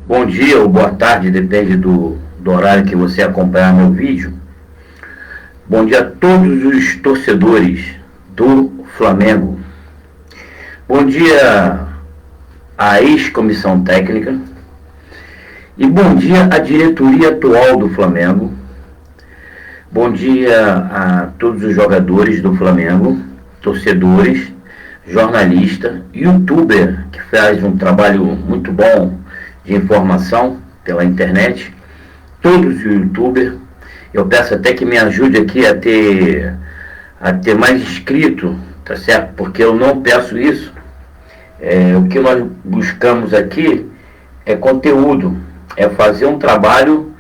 Bom dia ou boa tarde, depende do horário que você acompanhar meu vídeo. Bom dia a todos os torcedores do Flamengo. Bom dia à ex-comissão técnica. E bom dia à diretoria atual do Flamengo. Bom dia a todos os jogadores do Flamengo, torcedores, jornalista, youtuber, que faz um trabalho muito bom de informação pela internet, todos os youtubers. Eu peço até que me ajude aqui a ter mais inscrito, tá certo? Porque eu não peço isso. O que nós buscamos aqui é conteúdo, é fazer um trabalho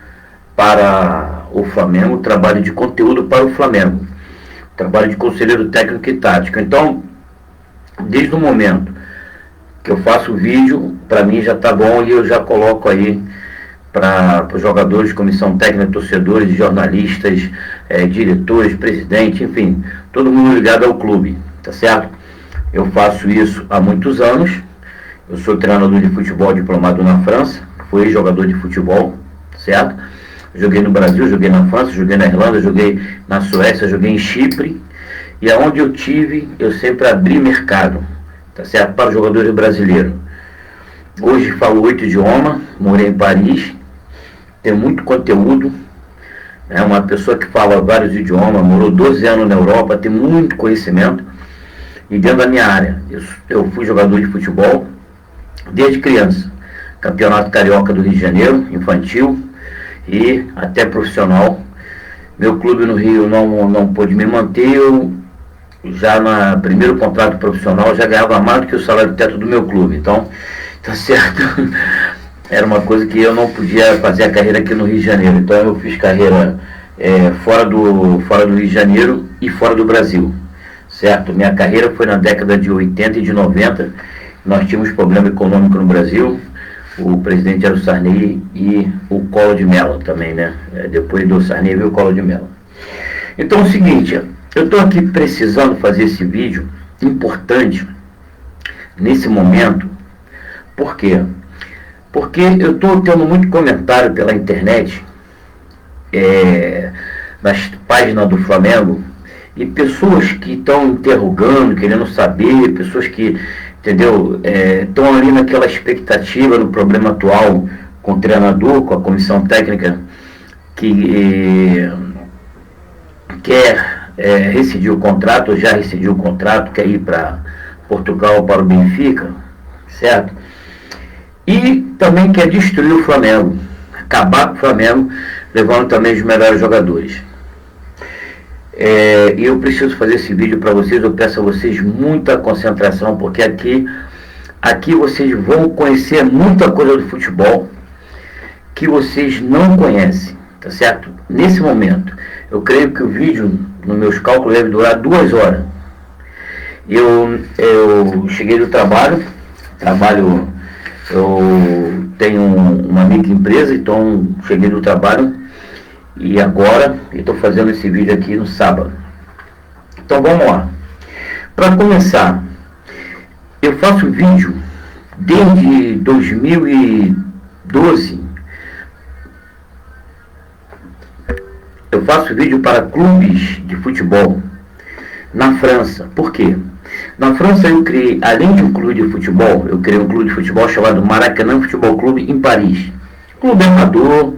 para o Flamengo, trabalho de conteúdo para o Flamengo, trabalho de conselheiro técnico e tático. Então, desde o momento que eu faço o vídeo, para mim já está bom, e eu já coloco aí para os jogadores, comissão técnica, torcedores, jornalistas, diretores, presidente, enfim, todo mundo ligado ao clube, tá certo? Eu faço isso há muitos anos. Eu sou treinador de futebol diplomado na França, fui jogador de futebol, certo? Joguei no Brasil, joguei na França, joguei na Irlanda, joguei na Suécia, joguei em Chipre, e aonde eu tive, eu sempre abri mercado, tá certo? Para os jogadores brasileiros. Hoje falo 8 idiomas, morei em Paris, tenho muito conteúdo, é uma pessoa que fala vários idiomas, morou 12 anos na Europa, tem muito conhecimento, e dentro da minha área, eu fui jogador de futebol desde criança, campeonato carioca do Rio de Janeiro, infantil e até profissional. Meu clube no Rio não pôde me manter, eu já no primeiro contrato profissional já ganhava mais do que o salário teto do meu clube, então tá certo. Era uma coisa que eu não podia fazer a carreira aqui no Rio de Janeiro, então eu fiz carreira fora do Rio de Janeiro e fora do Brasil, certo? Minha carreira foi na década de 80 e de 90, nós tínhamos problema econômico no Brasil, o presidente era o Sarney e o Collor de Mello também, né? Depois do Sarney veio o Collor de Mello. Então é o seguinte, eu estou aqui precisando fazer esse vídeo importante nesse momento. Por quê? Porque eu estou tendo muito comentário pela internet, nas páginas do Flamengo, e pessoas que estão interrogando, querendo saber, pessoas que, entendeu, estão ali naquela expectativa no problema atual com o treinador, com a comissão técnica, que quer rescindir o contrato, ou já rescindiu o contrato, quer ir para Portugal, para o Benfica, certo? E também quer destruir o Flamengo, acabar com o Flamengo, levando também os melhores jogadores. E eu preciso fazer esse vídeo para vocês. Eu peço a vocês muita concentração, porque aqui vocês vão conhecer muita coisa do futebol que vocês não conhecem, tá certo? Nesse momento, eu creio que o vídeo, nos meus cálculos, deve durar 2 horas. Eu cheguei do trabalho, eu tenho uma microempresa, então cheguei do trabalho e agora estou fazendo esse vídeo aqui no sábado. Então vamos lá. Para começar, eu faço vídeo desde 2012. Eu faço vídeo para clubes de futebol na França. Por quê? Na França eu criei, além de um clube de futebol, eu criei um clube de futebol chamado Maracanã Futebol Clube em Paris. Clube amador,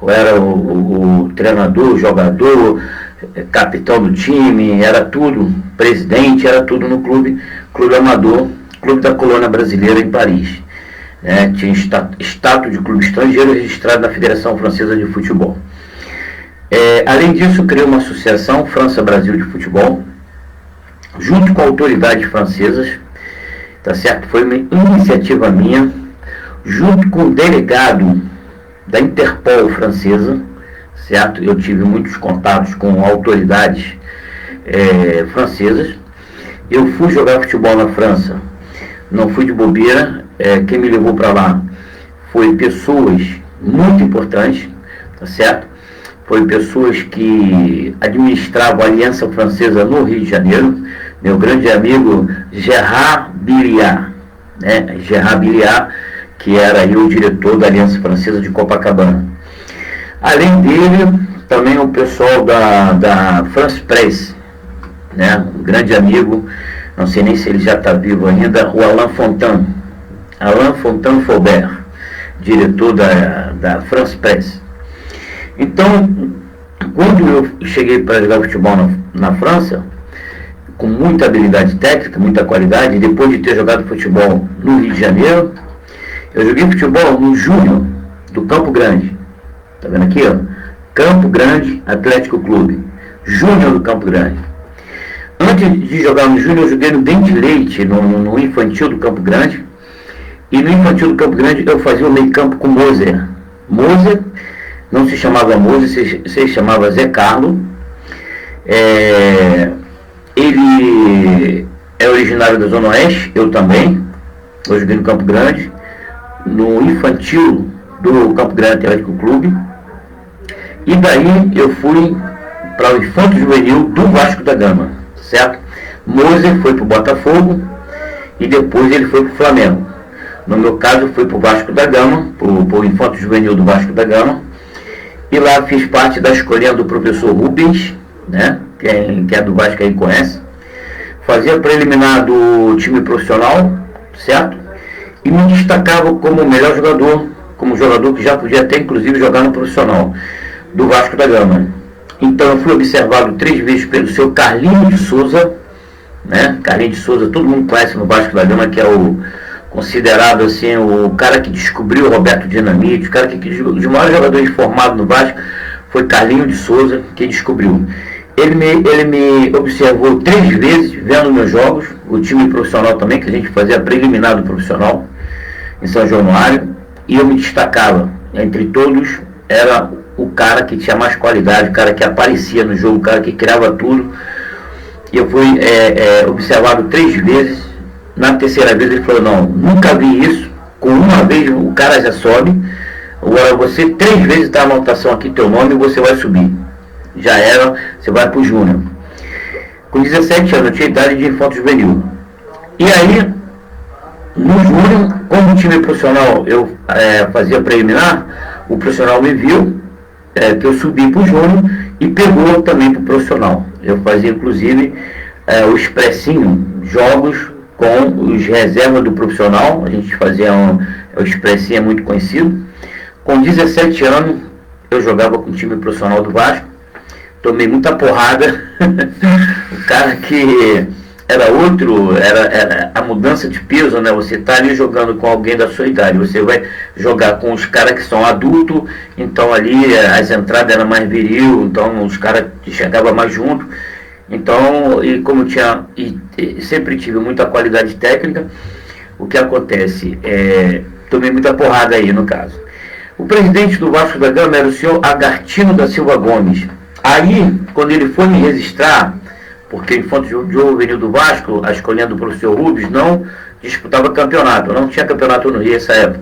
eu era o treinador, o jogador, capitão do time, era tudo, presidente, era tudo no clube amador, Clube da Colônia Brasileira em Paris. Tinha status de clube estrangeiro registrado na Federação Francesa de Futebol. Além disso, eu criei uma associação França-Brasil de Futebol, junto com autoridades francesas, tá certo? Foi uma iniciativa minha, junto com o delegado da Interpol francesa, certo? Eu tive muitos contatos com autoridades francesas. Eu fui jogar futebol na França, não fui de bobeira, quem me levou para lá foi pessoas muito importantes, tá certo? Foi pessoas que administravam a Aliança Francesa no Rio de Janeiro, meu grande amigo Gerard Billiard, né? Gerard Billiard, que que era aí o diretor da Aliança Francesa de Copacabana. Além dele, também o pessoal da France Presse, né? Um grande amigo, não sei nem se ele já está vivo ainda, o Alain Fontaine Faubert, diretor da France Presse. Então, quando eu cheguei para jogar futebol na França, com muita habilidade técnica, muita qualidade, depois de ter jogado futebol no Rio de Janeiro, eu joguei futebol no Júnior do Campo Grande. Tá vendo aqui, ó? Campo Grande Atlético Clube. Júnior do Campo Grande. Antes de jogar no Júnior, eu joguei no Dente de Leite, no Infantil do Campo Grande. E no Infantil do Campo Grande eu fazia o meio campo com Moser. Moser não se chamava Moser, se chamava Zé Carlos. Ele é originário da Zona Oeste, eu também. Eu joguei no Campo Grande, no Infantil do Campo Grande Atlético Clube. E daí eu fui para o Infanto Juvenil do Vasco da Gama, certo? Moser foi para o Botafogo e depois ele foi para o Flamengo. No meu caso, foi para o Vasco da Gama, para o Infanto Juvenil do Vasco da Gama. E lá fiz parte da escolinha do professor Rubens, né? Quem é do Vasco aí conhece. Fazia preliminar do time profissional, certo? E me destacava como o melhor jogador, como jogador que já podia até inclusive jogar no profissional do Vasco da Gama. Então eu fui observado 3 vezes pelo seu Carlinhos de Souza, né? Carlinhos de Souza, todo mundo conhece no Vasco da Gama, que é o considerado assim o cara que descobriu o Roberto Dinamite, o cara que os maiores jogadores formados no Vasco foi Carlinhos de Souza que descobriu. Ele me observou 3 vezes vendo meus jogos, o time profissional também, que a gente fazia preliminar do profissional em São Januário, e eu me destacava. Entre todos, era o cara que tinha mais qualidade, o cara que aparecia no jogo, o cara que criava tudo. E eu fui observado 3 vezes. Na terceira vez ele falou, não, nunca vi isso, com uma vez o cara já sobe, agora você 3 vezes está a anotação aqui, teu nome, e você vai subir. Já era, você vai pro Júnior. Com 17 anos, eu tinha idade de infanto juvenil. E aí, no Júnior, como o time profissional eu fazia preliminar, o profissional me viu, que eu subi pro Júnior e pegou também pro profissional. Eu fazia, inclusive, o expressinho, jogos com os reservas do profissional. A gente fazia o expressinho, é muito conhecido. Com 17 anos, eu jogava com o time profissional do Vasco. Tomei muita porrada. O cara que era outro, era a mudança de peso, né? Você tá ali jogando com alguém da sua idade, você vai jogar com os caras que são adultos, então ali as entradas eram mais viril, então os caras chegavam mais junto. Então, e como tinha, e sempre tive muita qualidade técnica, o que acontece? Tomei muita porrada aí, no caso. O presidente do Vasco da Gama era o senhor Agartino da Silva Gomes. Aí, quando ele foi me registrar, porque o Infanto Juvenil do Vasco, a escolinha do professor Rubens, não disputava campeonato, não tinha campeonato no Rio nessa época.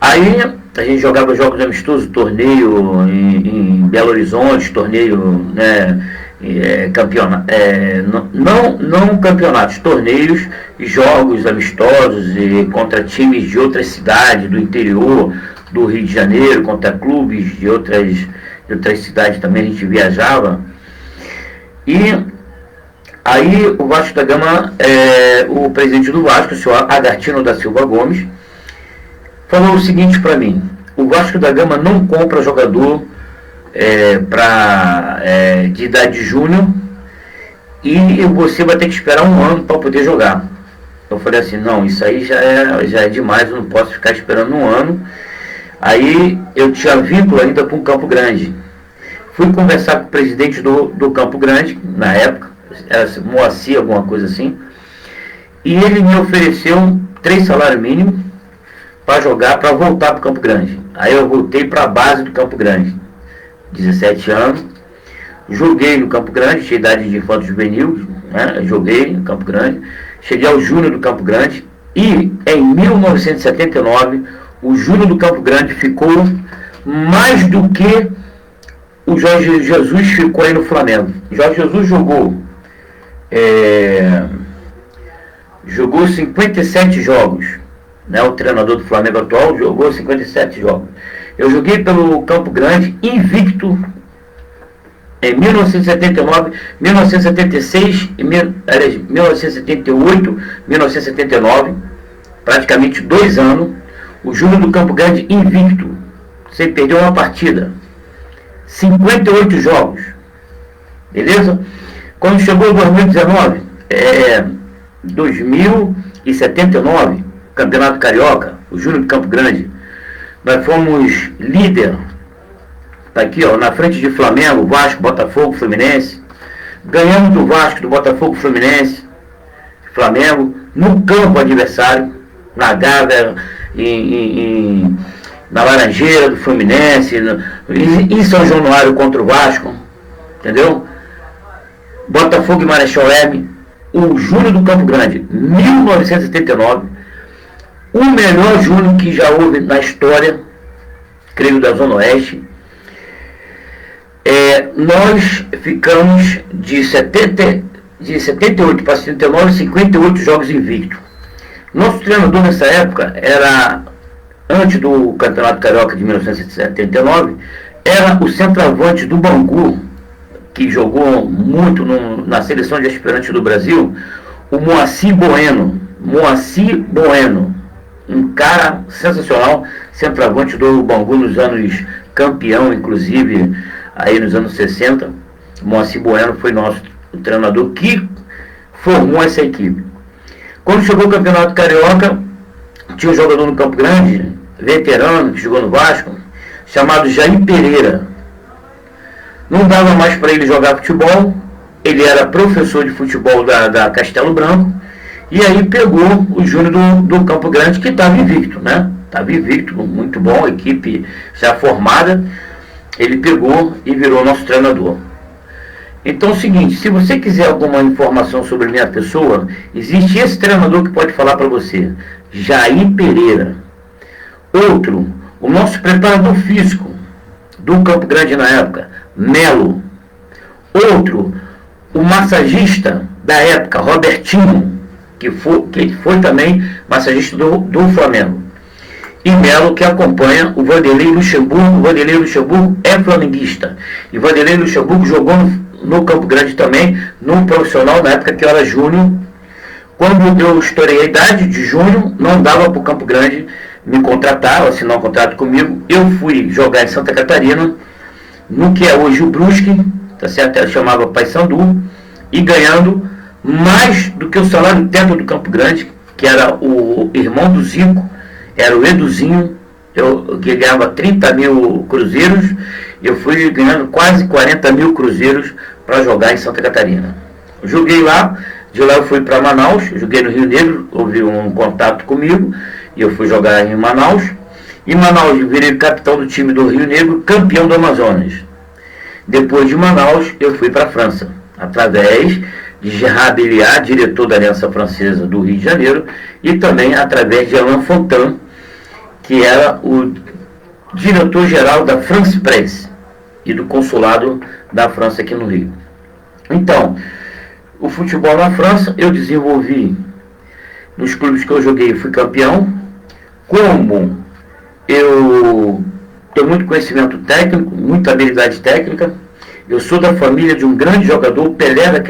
Aí, a gente jogava jogos amistosos, torneio em Belo Horizonte, torneio, né, não campeonatos, torneios e jogos amistosos e contra times de outras cidades do interior do Rio de Janeiro, contra clubes de outras cidades também a gente viajava. E aí o Vasco da Gama, o presidente do Vasco, o senhor Agartino da Silva Gomes, falou o seguinte para mim: o Vasco da Gama não compra jogador de idade júnior e você vai ter que esperar 1 ano para poder jogar. Eu falei assim, não, isso aí já é demais, eu não posso ficar esperando 1 ano. Aí eu tinha vínculo ainda com o Campo Grande. Fui conversar com o presidente do Campo Grande, na época, era Moacir, alguma coisa assim, e ele me ofereceu 3 salários mínimos para jogar, para voltar para o Campo Grande. Aí eu voltei para a base do Campo Grande, 17 anos, joguei no Campo Grande, tinha idade de infanto juvenil, né? Joguei no Campo Grande, cheguei ao Júnior do Campo Grande, e em 1979 o Júnior do Campo Grande ficou mais do que o Jorge Jesus ficou aí no Flamengo. Jorge Jesus jogou 57 jogos né, o treinador do Flamengo atual, jogou 57 jogos. Eu joguei pelo Campo Grande, invicto, em 1979, 1976, 1978, 1979, praticamente 2 anos, o Júnior do Campo Grande invicto, sem perder uma partida, 58 jogos, beleza? Quando chegou 2019, 2079, Campeonato Carioca, o Júnior do Campo Grande, nós fomos líder. Tá aqui, ó, na frente de Flamengo, Vasco, Botafogo, Fluminense. Ganhamos do Vasco, do Botafogo, Fluminense, Flamengo, no campo adversário, na Gávea, na Laranjeira do Fluminense, em São Januário contra o Vasco, entendeu? Botafogo e Marechal Hermes, o Júnior do Campo Grande, 1979, o melhor Júnior que já houve na história, creio, da Zona Oeste. Nós ficamos de 78 para 79, 58 jogos invictos. Nosso treinador nessa época era, antes do Campeonato Carioca de 1979, era o centroavante do Bangu, que jogou muito na seleção de aspirantes do Brasil, o Moacir Bueno. Moacir Bueno, um cara sensacional, centroavante do Bangu nos anos, campeão inclusive, aí nos anos 60, Moacir Bueno foi nosso treinador que formou essa equipe. Quando chegou o Campeonato Carioca, tinha um jogador no Campo Grande, veterano, que jogou no Vasco, chamado Jair Pereira. Não dava mais para ele jogar futebol, ele era professor de futebol da Castelo Branco, e aí pegou o Júnior do Campo Grande, que estava invicto, né? Estava invicto, muito bom, equipe já formada. Ele pegou e virou nosso treinador. Então é o seguinte, se você quiser alguma informação sobre minha pessoa, existe esse treinador que pode falar para você, Jair Pereira. Outro, o nosso preparador físico do Campo Grande na época, Melo. Outro, o massagista da época, Robertinho, que foi também massagista do Flamengo. E Melo, que acompanha o Vanderlei Luxemburgo. O Vanderlei Luxemburgo é flamenguista. E o Vanderlei Luxemburgo jogou no Campo Grande também, no profissional, na época que eu era júnior. Quando eu estourei a idade de júnior, não dava para o Campo Grande me contratar, assinar um contrato comigo. Eu fui jogar em Santa Catarina, no que é hoje o Brusque, tá certo? Ela chamava Paysandu, e ganhando mais do que o salário teto do Campo Grande, que era o irmão do Zico, era o Eduzinho, que ganhava 30 mil cruzeiros, eu fui ganhando quase 40 mil cruzeiros para jogar em Santa Catarina. Joguei lá, de lá eu fui para Manaus, joguei no Rio Negro, houve um contato comigo, e eu fui jogar em Manaus. Em Manaus eu virei capitão do time do Rio Negro, campeão do Amazonas. Depois de Manaus eu fui para a França, através de Gerard Beliard, diretor da Aliança Francesa do Rio de Janeiro, e também através de Alain Fontaine, que era o diretor-geral da France Presse e do consulado da França aqui no Rio. Então, o futebol na França eu desenvolvi nos clubes que eu joguei, fui campeão. Como eu tenho muito conhecimento técnico, muita habilidade técnica, eu sou da família de um grande jogador, Pelé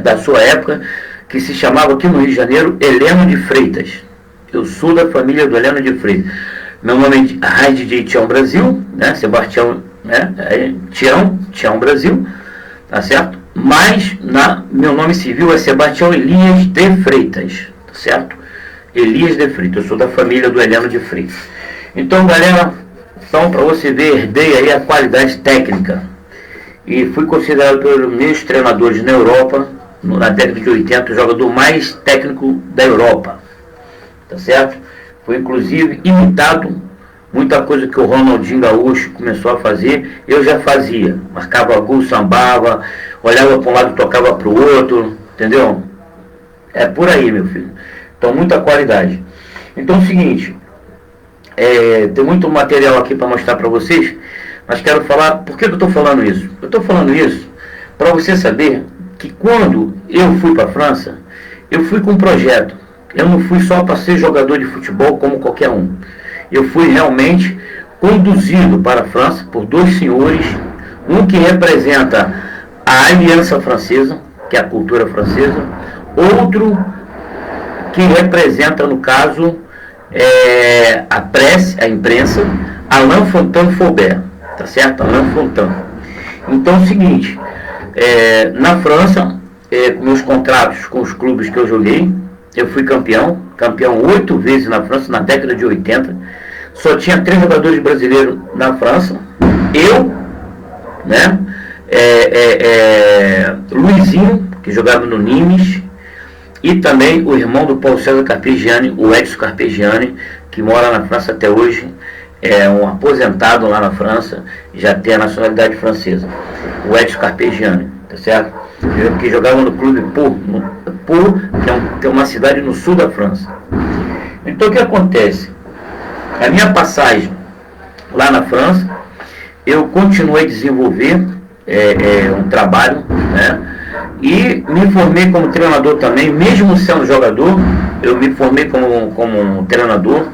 da sua época, que se chamava aqui no Rio de Janeiro Heleno de Freitas. Eu sou da família do Heleno de Freitas. Meu nome é Raid de Tião Brasil, né? Sebastião, né? Tião Brasil, tá certo? Mas meu nome civil é Sebastião Elias de Freitas, tá certo? Elias de Freitas, eu sou da família do Heleno de Freitas. Então, galera, para você ver, herdei aí a qualidade técnica. E fui considerado pelos meus treinadores na Europa, na década de 80, o jogador mais técnico da Europa. Tá certo? Foi inclusive imitado. Muita coisa que o Ronaldinho Gaúcho começou a fazer, eu já fazia. Marcava gol, sambava, olhava para um lado e tocava para o outro. Entendeu? É por aí, meu filho. Então, muita qualidade. Então é o seguinte, tem muito material aqui para mostrar para vocês, mas quero falar, por que eu estou falando isso? Eu estou falando isso para você saber que quando eu fui para a França, eu fui com um projeto. Eu não fui só para ser jogador de futebol como qualquer um. Eu fui realmente conduzido para a França por dois senhores, um que representa a Aliança Francesa, que é a cultura francesa, outro que representa, no caso, a presse, a imprensa, Alain Fontaine-Faubert, tá certo? Alain Fontaine. Então é o seguinte, na França, com meus contratos com os clubes que eu joguei, eu fui campeão 8 vezes na França, na década de 80, só tinha 3 jogadores brasileiros na França, eu, né, Luizinho, que jogava no Nimes, e também o irmão do Paulo César Carpegiani, o Edson Carpegiani, que mora na França até hoje, é um aposentado lá na França, já tem a nacionalidade francesa, o Edson Carpegiani, tá certo? Que jogava no clube Pau, que é uma cidade no sul da França. Então o que acontece? A minha passagem lá na França, eu continuei a desenvolver um trabalho, né? E me formei como treinador também, mesmo sendo jogador, eu me formei como treinador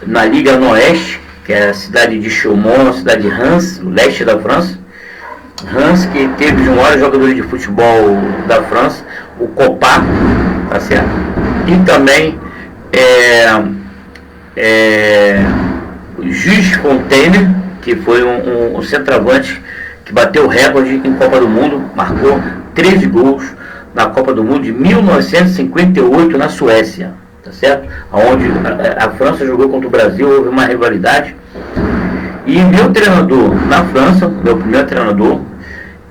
na Liga Noroeste, que é a cidade de Chaumont, a cidade de Reims, no leste da França. Reims, que teve os maiores jogadores de futebol da França, o Copa, tá certo? E também o Jules Fontaine, que foi um centroavante que bateu o recorde em Copa do Mundo, marcou 13 gols na Copa do Mundo de 1958 na Suécia, tá certo? Onde a França jogou contra o Brasil, houve uma rivalidade. E meu treinador na França, meu primeiro treinador,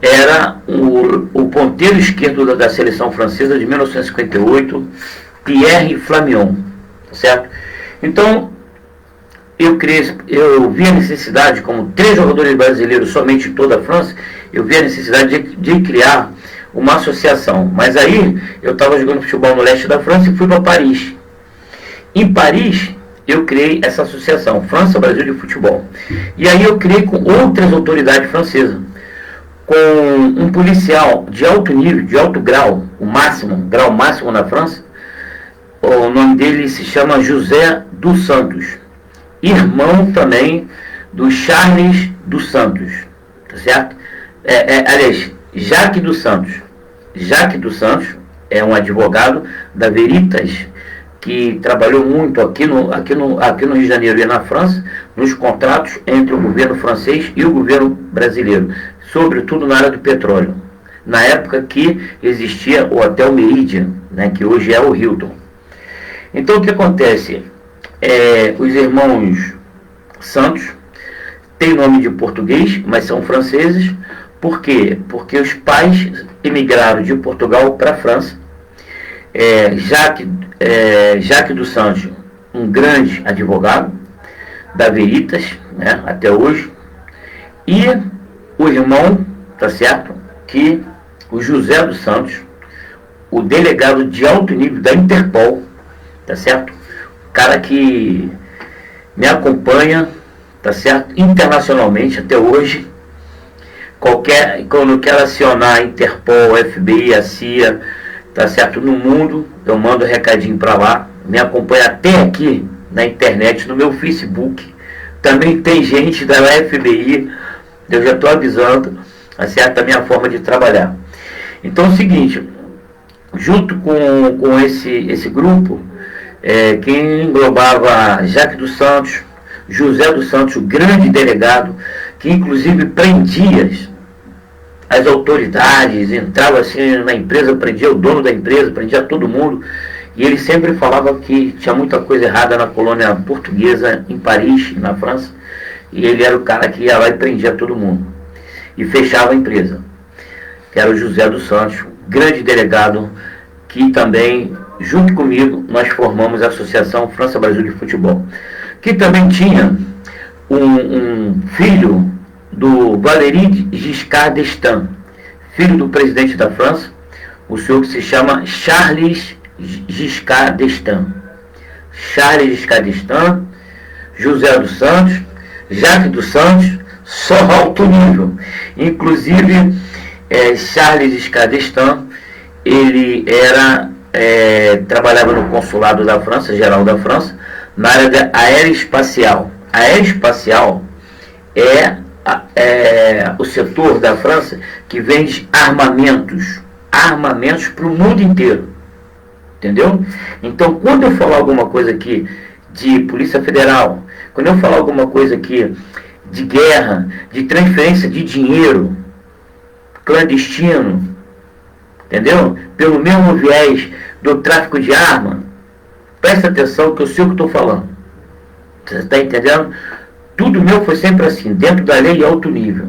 era o ponteiro esquerdo da seleção francesa de 1958, Pierre Flamion, tá certo? Então, eu vi a necessidade, como 3 jogadores brasileiros somente em toda a França, eu vi a necessidade de criar uma associação. Mas aí, eu estava jogando futebol no leste da França e fui para Paris. Em Paris, eu criei essa associação, França-Brasil de Futebol. E aí eu criei com outras autoridades francesas, com um policial de alto nível, de alto grau, grau máximo na França. O nome dele se chama José dos Santos, irmão também do Charles dos Santos, tá certo? Aliás, Jacques dos Santos. Jacques dos Santos é um advogado da Veritas, que trabalhou muito aqui no Rio de Janeiro e na França, nos contratos entre o governo francês e o governo brasileiro, sobretudo na área do petróleo, na época que existia o Hotel Meridian, né, que hoje é o Hilton. Então o que acontece? Os irmãos Santos têm nome de português, mas são franceses. Por quê? Porque os pais emigraram de Portugal para a França. Jacques dos Santos, um grande advogado da Veritas, né, até hoje, e o irmão, tá certo, que o José dos Santos, o delegado de alto nível da Interpol, tá certo, o cara que me acompanha, tá certo, internacionalmente até hoje. Quando eu quero acionar a Interpol, a FBI, a CIA, tá certo, no mundo, eu mando um recadinho para lá, me acompanha até aqui na internet, no meu Facebook, também tem gente da FBI, eu já estou avisando, tá certo, a minha forma de trabalhar. Então é o seguinte, junto com esse grupo, quem englobava Jacques dos Santos, José dos Santos, o grande delegado, que inclusive prendia as autoridades, entrava assim na empresa, prendia o dono da empresa, prendia todo mundo, e ele sempre falava que tinha muita coisa errada na colônia portuguesa em Paris, na França, e ele era o cara que ia lá e prendia todo mundo e fechava a empresa, que era o José dos Santos, grande delegado, que também, junto comigo, nós formamos a Associação França-Brasil de Futebol, que também tinha um filho do Valéry Giscard d'Estaing, filho do presidente da França, o senhor que se chama Charles Giscard d'Estaing. Charles Giscard d'Estaing, José dos Santos, Jacques dos Santos, só alto nível. Inclusive, Charles Giscard d'Estaing, ele era trabalhava no consulado da França, geral da França, na área da aeroespacial. A aeroespacial é o setor da França que vende armamentos para o mundo inteiro, entendeu? Então, quando eu falar alguma coisa aqui de Polícia Federal, quando eu falar alguma coisa aqui de guerra, de transferência de dinheiro clandestino, entendeu? Pelo mesmo viés do tráfico de arma, presta atenção que eu sei o que estou falando. Você está entendendo? Tudo meu foi sempre assim, dentro da lei e alto nível.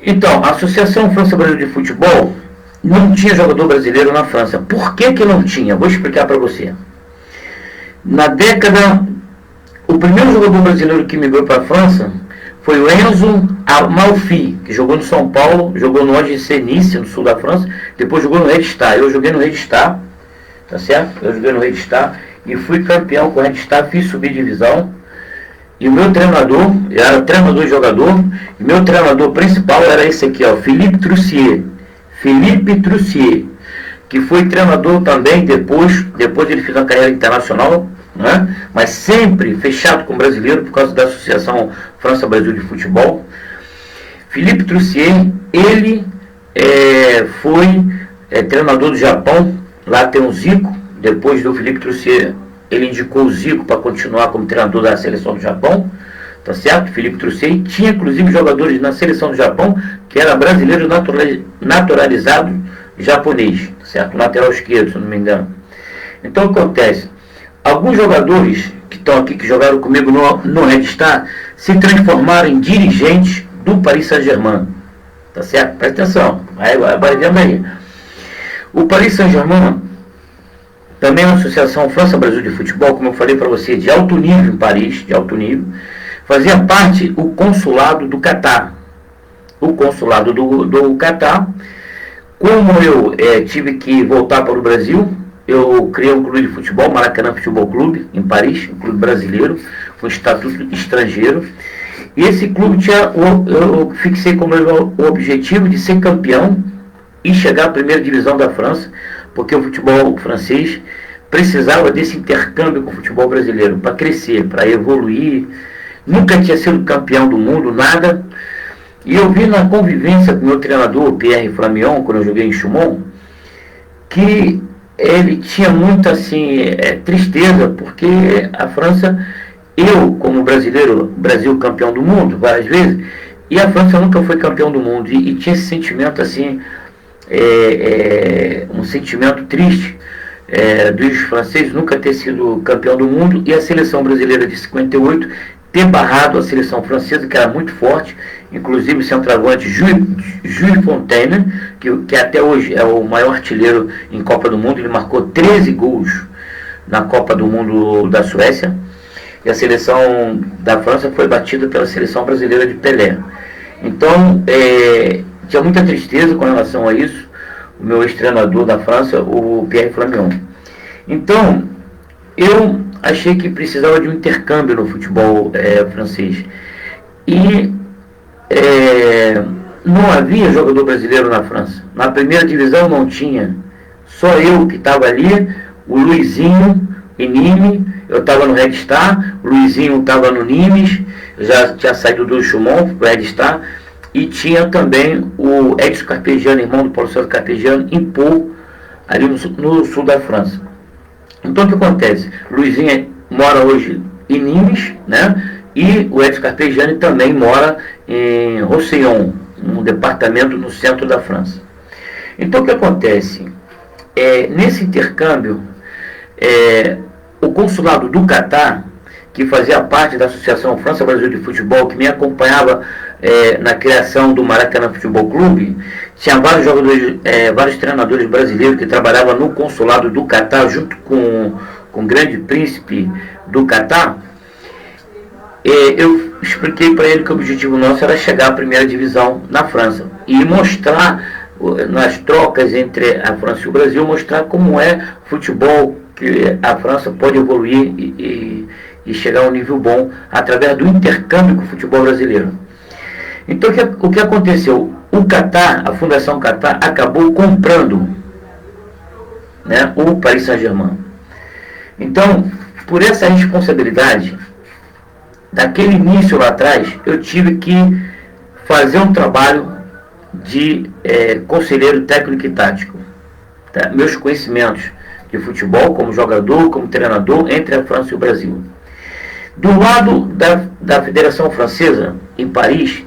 Então, a Associação França-Brasil de Futebol não tinha jogador brasileiro na França. Por que que não tinha? Vou explicar para você. Na década, o primeiro jogador brasileiro que migrou para a França foi o Enzo Amalfi, que jogou no São Paulo, jogou no OGC Nice, no sul da França, depois jogou no Red Star. Eu joguei no Red Star, tá certo? Eu joguei no Red Star e fui campeão com o Red Star, fiz subir divisão. E o meu treinador, eu era treinador e jogador, e meu treinador principal era esse aqui, ó, Philippe Troussier, que foi treinador também depois ele fez uma carreira internacional, né? Mas sempre fechado com o brasileiro por causa da Associação França-Brasil de Futebol. Philippe Troussier, ele foi treinador do Japão, lá tem o Zico, depois do Philippe Troussier, ele indicou o Zico para continuar como treinador da seleção do Japão, tá certo? Philippe Troussier tinha inclusive jogadores na seleção do Japão que era brasileiro naturalizado japonês, tá certo? Lateral esquerdo, se não me engano. Então o que acontece? Alguns jogadores que estão aqui, que jogaram comigo no Red Star, se transformaram em dirigentes do Paris Saint-Germain, tá certo? Presta atenção, vai vendo aí. O Paris Saint-Germain também é uma associação França-Brasil de Futebol, como eu falei para você, de alto nível em Paris, de alto nível. Fazia parte o consulado do Catar. O consulado do Catar, como eu tive que voltar para o Brasil, eu criei um clube de futebol, Maracanã Futebol Clube, em Paris, um clube brasileiro, com estatuto estrangeiro. E esse clube eu fixei como o objetivo de ser campeão e chegar à primeira divisão da França, porque o futebol francês precisava desse intercâmbio com o futebol brasileiro para crescer, para evoluir. Nunca tinha sido campeão do mundo, nada. E eu vi na convivência com o meu treinador, Pierre Flamion, quando eu joguei em Chaumont, que ele tinha muita assim, tristeza, porque a França, eu como brasileiro, Brasil campeão do mundo várias vezes, e a França nunca foi campeão do mundo, e tinha esse sentimento assim, um sentimento triste dos franceses nunca ter sido campeão do mundo, e a seleção brasileira de 58 ter barrado a seleção francesa, que era muito forte, inclusive o centroavante Jules Fontaine, que até hoje é o maior artilheiro em Copa do Mundo. Ele marcou 13 gols na Copa do Mundo da Suécia, e a seleção da França foi batida pela seleção brasileira de Pelé. Então, tinha muita tristeza com relação a isso, o meu ex-treinador da França, o Pierre Flamion. Então, eu achei que precisava de um intercâmbio no futebol francês. E não havia jogador brasileiro na França. Na primeira divisão não tinha. Só eu que estava ali, o Luizinho em Nîmes, eu estava no Red Star, o Luizinho estava no Nîmes, eu já tinha saído do Chaumont para o Red Star, e tinha também o Edson Carpegiani, irmão do Paulo César Carpegiani, em Pau, ali no sul da França. Então o que acontece? Luizinho mora hoje em Nîmes, né? E o Edson Carpegiani também mora em Roussillon, um departamento no centro da França. Então o que acontece? Nesse intercâmbio, o consulado do Catar, que fazia parte da Associação França-Brasil de Futebol, que me acompanhava na criação do Maracanã Futebol Clube, tinha vários jogadores, vários treinadores brasileiros que trabalhavam no consulado do Catar, junto com o grande príncipe do Catar. Eu expliquei para ele que o objetivo nosso era chegar à primeira divisão na França e mostrar, nas trocas entre a França e o Brasil, mostrar como é futebol, que a França pode evoluir e chegar a um nível bom através do intercâmbio com o futebol brasileiro. Então o que aconteceu? O Catar, a Fundação Catar, acabou comprando né, o Paris Saint-Germain. Então, por essa responsabilidade, daquele início lá atrás, eu tive que fazer um trabalho de conselheiro técnico e tático. Tá? Meus conhecimentos de futebol, como jogador, como treinador, entre a França e o Brasil. Do lado da Federação Francesa, em Paris,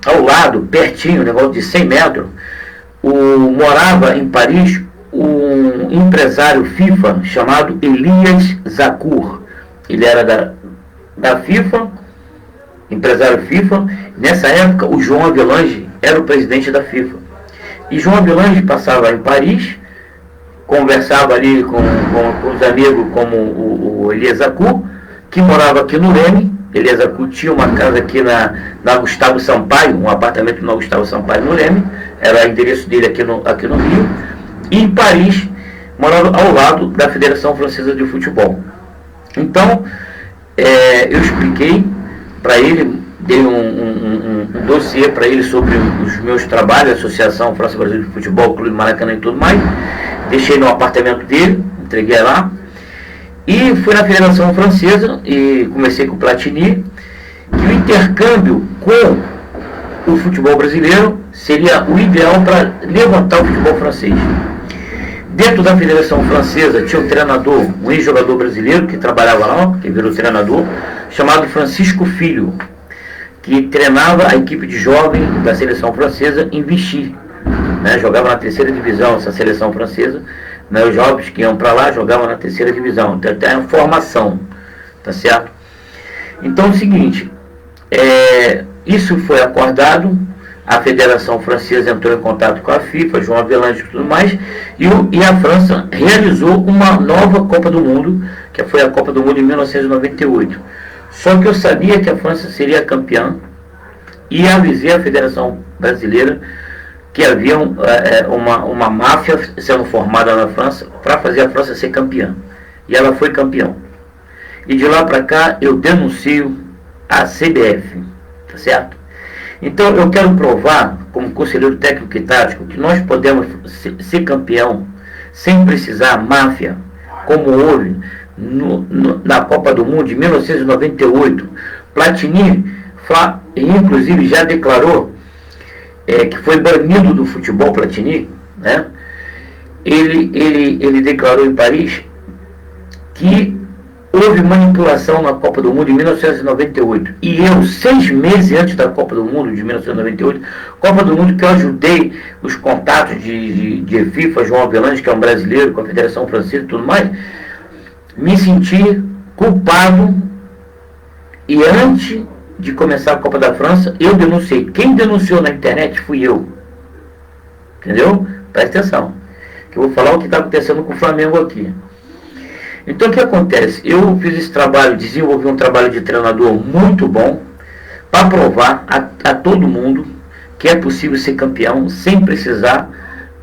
ao lado, pertinho, negócio de 100 metros, morava em Paris um empresário FIFA chamado Elias Zacour. Ele era da FIFA, empresário FIFA. Nessa época, o João Avelange era o presidente da FIFA. E João Avelange passava em Paris, conversava ali com os amigos como o Elias Zacour, que morava aqui no Leme. Elias Zacour tinha uma casa aqui na Gustavo Sampaio, um apartamento na Gustavo Sampaio no Leme, era o endereço dele aqui no Rio. E em Paris, morava ao lado da Federação Francesa de Futebol. Então, eu expliquei para ele, dei um dossiê para ele sobre os meus trabalhos, Associação França-Brasil de Futebol, Clube Maracanã e tudo mais. Deixei no apartamento dele, entreguei lá. E fui na Federação Francesa e comecei com o Platini, que o intercâmbio com o futebol brasileiro seria o ideal para levantar o futebol francês. Dentro da Federação Francesa tinha um treinador, um ex-jogador brasileiro que trabalhava lá, que virou treinador, chamado Francisco Filho, que treinava a equipe de jovem da seleção francesa em Vichy, né? Jogava na terceira divisão essa seleção francesa, né? Os jovens que iam para lá jogavam na terceira divisão, então tem a formação, tá certo? Então é o seguinte, isso foi acordado. A Federação Francesa entrou em contato com a FIFA, João Avelange e tudo mais, e a França realizou uma nova Copa do Mundo, que foi a Copa do Mundo em 1998. Só que eu sabia que a França seria campeã, e avisei a Federação Brasileira que havia uma máfia sendo formada na França para fazer a França ser campeã. E ela foi campeã. E de lá para cá eu denuncio a CBF, tá certo? Então eu quero provar, como conselheiro técnico e tático, que nós podemos ser campeão sem precisar máfia, como houve na Copa do Mundo de 1998. Platini, inclusive, já declarou que foi banido do futebol. Platini, né? Ele declarou em Paris que houve manipulação na Copa do Mundo em 1998. E eu, 6 meses antes da Copa do Mundo de 1998, Copa do Mundo que eu ajudei os contatos de FIFA, João Avelange, que é um brasileiro, com a Federação Francesa e tudo mais, me senti culpado. E antes de começar a Copa da França, eu denunciei. Quem denunciou na internet fui eu. Entendeu? Presta atenção, que eu vou falar o que está acontecendo com o Flamengo aqui. Então o que acontece? Eu fiz esse trabalho, desenvolvi um trabalho de treinador muito bom para provar a todo mundo que é possível ser campeão sem precisar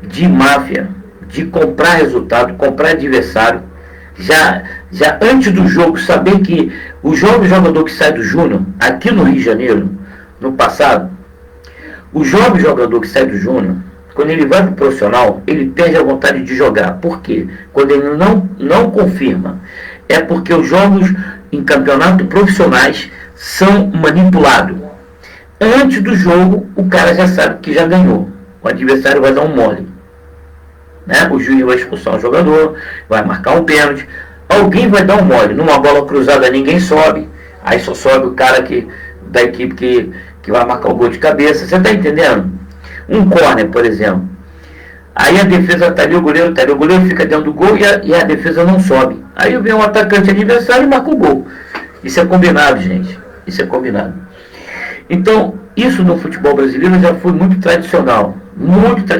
de máfia, de comprar resultado, comprar adversário. Já antes do jogo, saber que o jovem jogador que sai do Júnior, aqui no Rio de Janeiro, no passado, o jovem jogador que sai do Júnior, quando ele vai para o profissional, ele perde a vontade de jogar. Por quê? Quando ele não confirma. É porque os jogos em campeonatos profissionais são manipulados. Antes do jogo, o cara já sabe que já ganhou. O adversário vai dar um mole, né? O juiz vai expulsar um jogador, vai marcar um pênalti. Alguém vai dar um mole. Numa bola cruzada ninguém sobe. Aí só sobe o cara da equipe que vai marcar o gol de cabeça. Você está entendendo? Um córner, por exemplo. Aí a defesa está ali, o goleiro está ali. O goleiro fica dentro do gol e a defesa não sobe. Aí vem um atacante adversário e marca o gol. Isso é combinado, gente. Isso é combinado. Então, isso no futebol brasileiro já foi muito tradicional.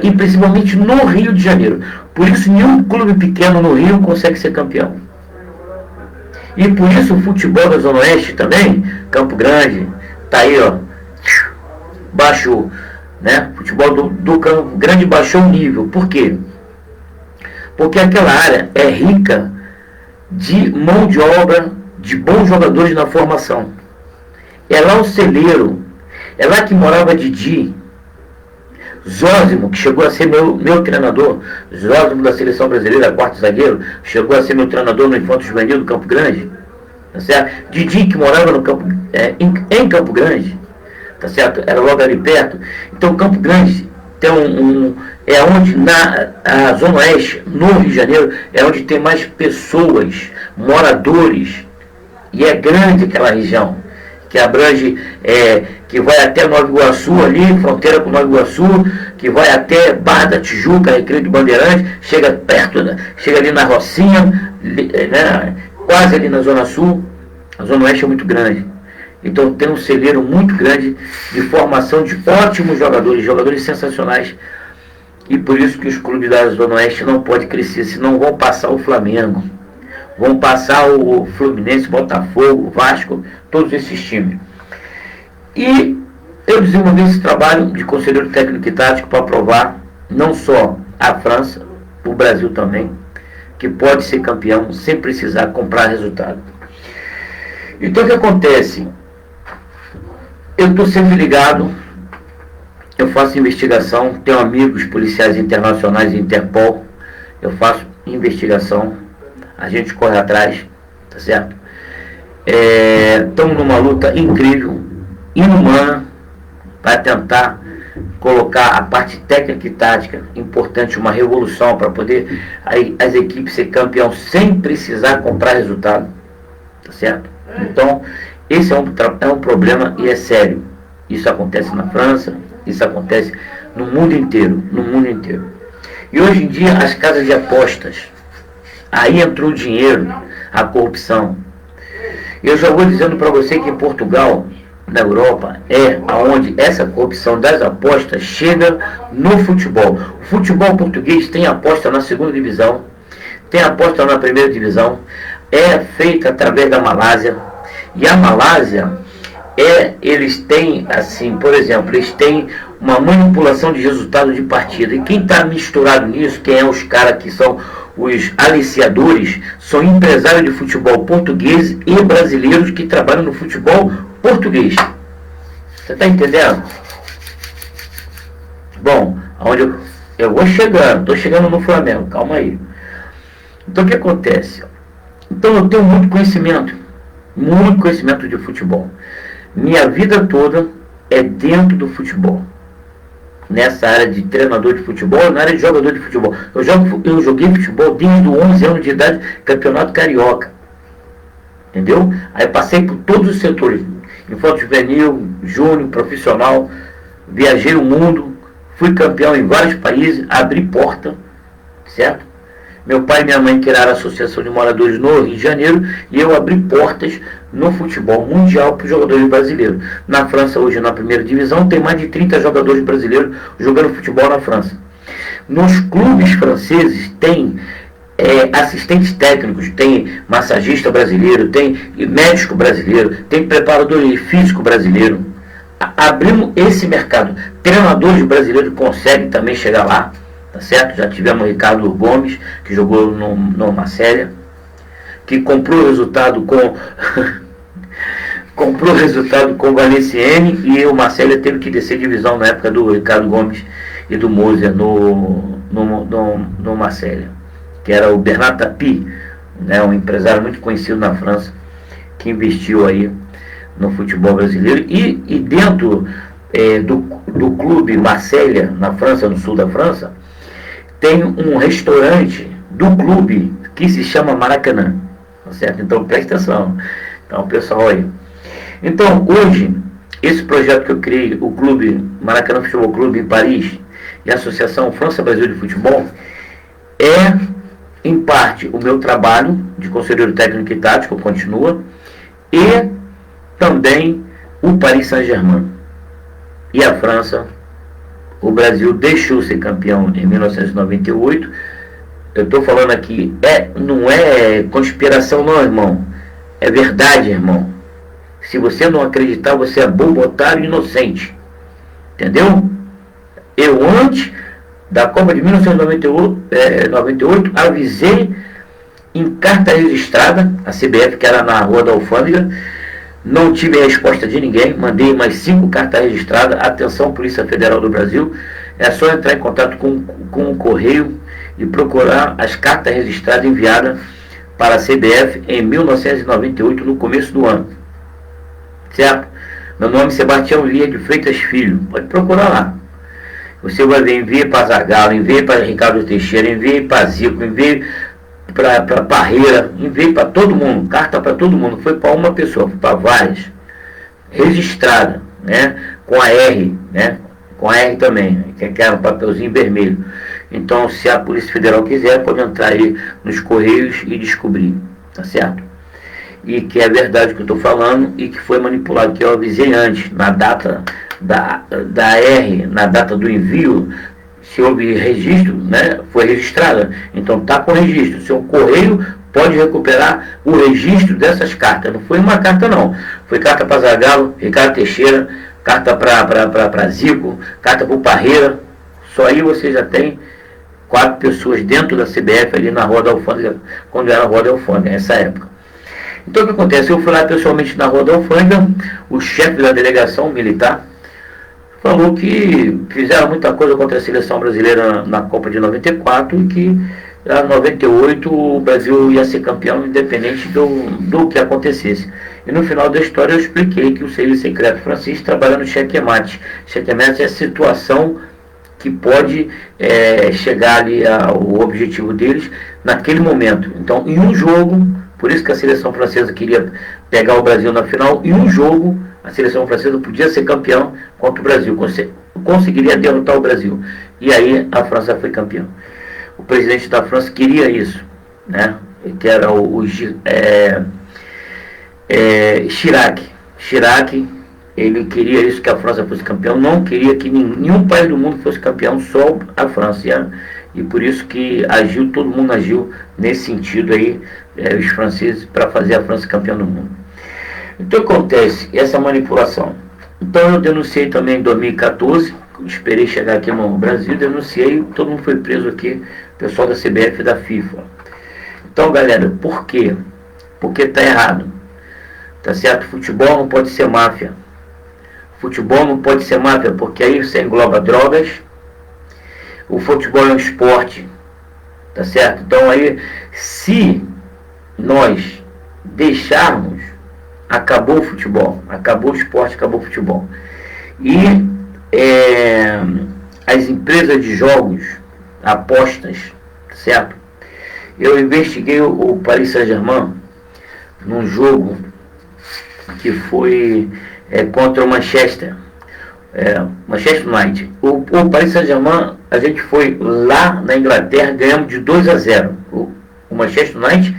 E principalmente no Rio de Janeiro. Por isso, nenhum clube pequeno no Rio consegue ser campeão. E por isso o futebol da Zona Oeste também, Campo Grande, tá aí, ó, baixou. Né? O futebol do Campo Grande baixou o nível. Por quê? Porque aquela área é rica de mão de obra, de bons jogadores na formação. É lá o Celeiro, é lá que morava Didi, Zósimo, que chegou a ser meu treinador, Zósimo da seleção brasileira, quarto zagueiro, chegou a ser meu treinador no Infanto Juvenil do Campo Grande, tá certo? Didi, que morava no Campo, em Campo Grande, tá certo? Era logo ali perto. Então, Campo Grande tem é onde a Zona Oeste, no Rio de Janeiro, é onde tem mais pessoas, moradores, e é grande aquela região, que abrange, que vai até Nova Iguaçu ali, fronteira com Nova Iguaçu, que vai até Barra da Tijuca, Recreio de Bandeirantes, chega perto, chega ali na Rocinha, né, quase ali na Zona Sul. A Zona Oeste é muito grande. Então tem um celeiro muito grande de formação de ótimos jogadores sensacionais. E por isso que os clubes da Zona Oeste não podem crescer, senão vão passar o Flamengo, vão passar o Fluminense, Botafogo, Vasco, todos esses times. E eu desenvolvi esse trabalho de conselheiro técnico e tático para provar não só a França, o Brasil também, que pode ser campeão sem precisar comprar resultado. Então o que acontece? Eu estou sempre ligado, eu faço investigação, tenho amigos policiais internacionais e Interpol, eu faço investigação, a gente corre atrás, tá certo? Estamos numa luta incrível, inumana, para tentar colocar a parte técnica e tática importante, uma revolução para poder as equipes ser campeão sem precisar comprar resultado, tá certo? Então, esse é um problema e é sério. Isso acontece na França, isso acontece no mundo inteiro, E hoje em dia as casas de apostas, aí entrou o dinheiro, a corrupção. E eu já vou dizendo para você que em Portugal, na Europa, é aonde essa corrupção das apostas chega no futebol. O futebol português tem aposta na segunda divisão, tem aposta na primeira divisão, é feita através da Malásia. E a Malásia, eles têm, assim, por exemplo, eles têm uma manipulação de resultado de partida. E quem está misturado nisso, quem é os caras que são os aliciadores, são empresários de futebol portugueses e brasileiros que trabalham no futebol português. Você está entendendo? Bom, aonde eu vou chegando, estou chegando no Flamengo, calma aí. Então o que acontece? Então eu tenho muito conhecimento de futebol. Minha vida toda é dentro do futebol. Nessa área de treinador de futebol, na área de jogador de futebol. Eu joguei futebol desde os 11 anos de idade, campeonato carioca. Entendeu? Aí passei por todos os setores. Infanto juvenil, júnior, profissional. Viajei o mundo. Fui campeão em vários países. Abri porta. Certo? Meu pai e minha mãe criaram a Associação de Moradores no Rio de Janeiro e eu abri portas no futebol mundial para os jogadores brasileiros. Na França, hoje, na primeira divisão, tem mais de 30 jogadores brasileiros jogando futebol na França. Nos clubes franceses tem assistentes técnicos, tem massagista brasileiro, tem médico brasileiro, tem preparador físico brasileiro. Abrimos esse mercado. Treinadores brasileiros conseguem também chegar lá. Tá certo? Já tivemos o Ricardo Gomes, que jogou no Marselha, que comprou o resultado com o Valenciennes, e o Marselha teve que descer divisão na época do Ricardo Gomes e do Moser no Marselha, que era o Bernard Tapie, né, um empresário muito conhecido na França, que investiu aí no futebol brasileiro. E dentro do clube Marselha, na França, no sul da França, tem um restaurante do clube que se chama Maracanã, tá certo? Então presta atenção. Então, pessoal aí. Então, hoje, esse projeto que eu criei, o clube Maracanã Futebol Clube em Paris e a Associação França-Brasil de Futebol, é, em parte, o meu trabalho de conselheiro técnico e tático, continua, e também o Paris Saint-Germain. E a França, o Brasil deixou ser campeão em 1998. Eu estou falando aqui, não é conspiração não, irmão. É verdade, irmão. Se você não acreditar, você é bobo, otário e inocente. Entendeu? Eu, antes da Copa de 1998, avisei em carta registrada, a CBF, que era na Rua da Alfândega. Não tive resposta de ninguém, mandei mais 5 cartas registradas. Atenção, Polícia Federal do Brasil, É só entrar em contato com o Correio e procurar as cartas registradas enviadas para a CBF em 1998, no começo do ano. Certo? Meu nome é Sebastião Lia de Freitas Filho. Pode procurar lá. Você vai ver, envie para Zagallo, envie para Ricardo Teixeira, envie para Zico, envie para Parreira, envie para todo mundo, carta para todo mundo. Foi para uma pessoa, foi para várias. Registrada, né? Com a R, né? Com a R também, que era um papelzinho vermelho. Então, se a Polícia Federal quiser, pode entrar aí nos Correios e descobrir, tá certo? E que é verdade o que eu estou falando e que foi manipulado, que eu avisei antes, na data da R, na data do envio, se houve registro, né, foi registrada, então está com registro. Seu Correio pode recuperar o registro dessas cartas. Não foi uma carta não, foi carta para Zagallo, Ricardo Teixeira, carta para Zico, carta para o Parreira. Só aí você já tem 4 pessoas dentro da CBF ali na Rua da Alfândega, quando era a Rua da Alfândega, nessa época. Então o que acontece? Eu fui lá pessoalmente na Rua da Alfândega, o chefe da delegação militar falou que fizeram muita coisa contra a seleção brasileira na Copa de 94 e que em 98 o Brasil ia ser campeão independente do que acontecesse. E no final da história eu expliquei que o serviço secreto francês trabalha no checkmate. Checkmate é a situação que pode chegar ali ao objetivo deles naquele momento. Então, em um jogo, por isso que a seleção francesa queria pegar o Brasil na final, em um jogo a seleção francesa podia ser campeão contra o Brasil, conseguiria derrotar o Brasil. E aí a França foi campeã. O presidente da França queria isso, né? Que era o Chirac. Chirac, ele queria isso, que a França fosse campeão, não queria que nenhum país do mundo fosse campeão, só a França. E por isso que todo mundo agiu nesse sentido aí, os franceses, para fazer a França campeã do mundo. Então acontece essa manipulação. Então eu denunciei também em 2014, esperei chegar aqui no Brasil, denunciei, todo mundo foi preso aqui, o pessoal da CBF e da FIFA. Então galera, por quê? Porque está errado. Tá certo? Futebol não pode ser máfia. Futebol não pode ser máfia, porque aí você engloba drogas. O futebol é um esporte, tá certo? Então aí, se nós deixarmos, acabou o futebol, acabou o esporte, acabou o futebol. E as empresas de jogos, apostas, certo? Eu investiguei o Paris Saint-Germain num jogo que foi contra o Manchester United. O Paris Saint-Germain, a gente foi lá na Inglaterra, ganhamos de 2-0 o Manchester United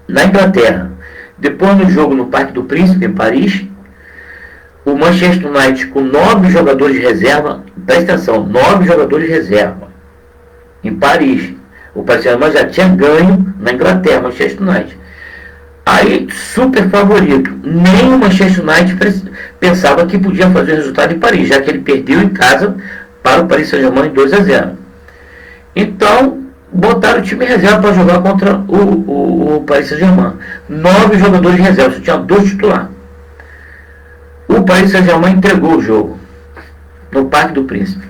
na Inglaterra. Depois no jogo no Parque do Príncipe, em Paris, o Manchester United com 9 jogadores de reserva, presta atenção, 9 jogadores de reserva em Paris. O Paris Saint-Germain já tinha ganho na Inglaterra, Manchester United. Aí, super favorito. Nem o Manchester United pensava que podia fazer o resultado em Paris, já que ele perdeu em casa para o Paris Saint-Germain em 2-0. Então, botaram o time em reserva para jogar contra o Paris Saint-Germain. 9 jogadores de reserva, só tinha 2 titulares. O Paris Saint-Germain entregou o jogo no Parque do Príncipe.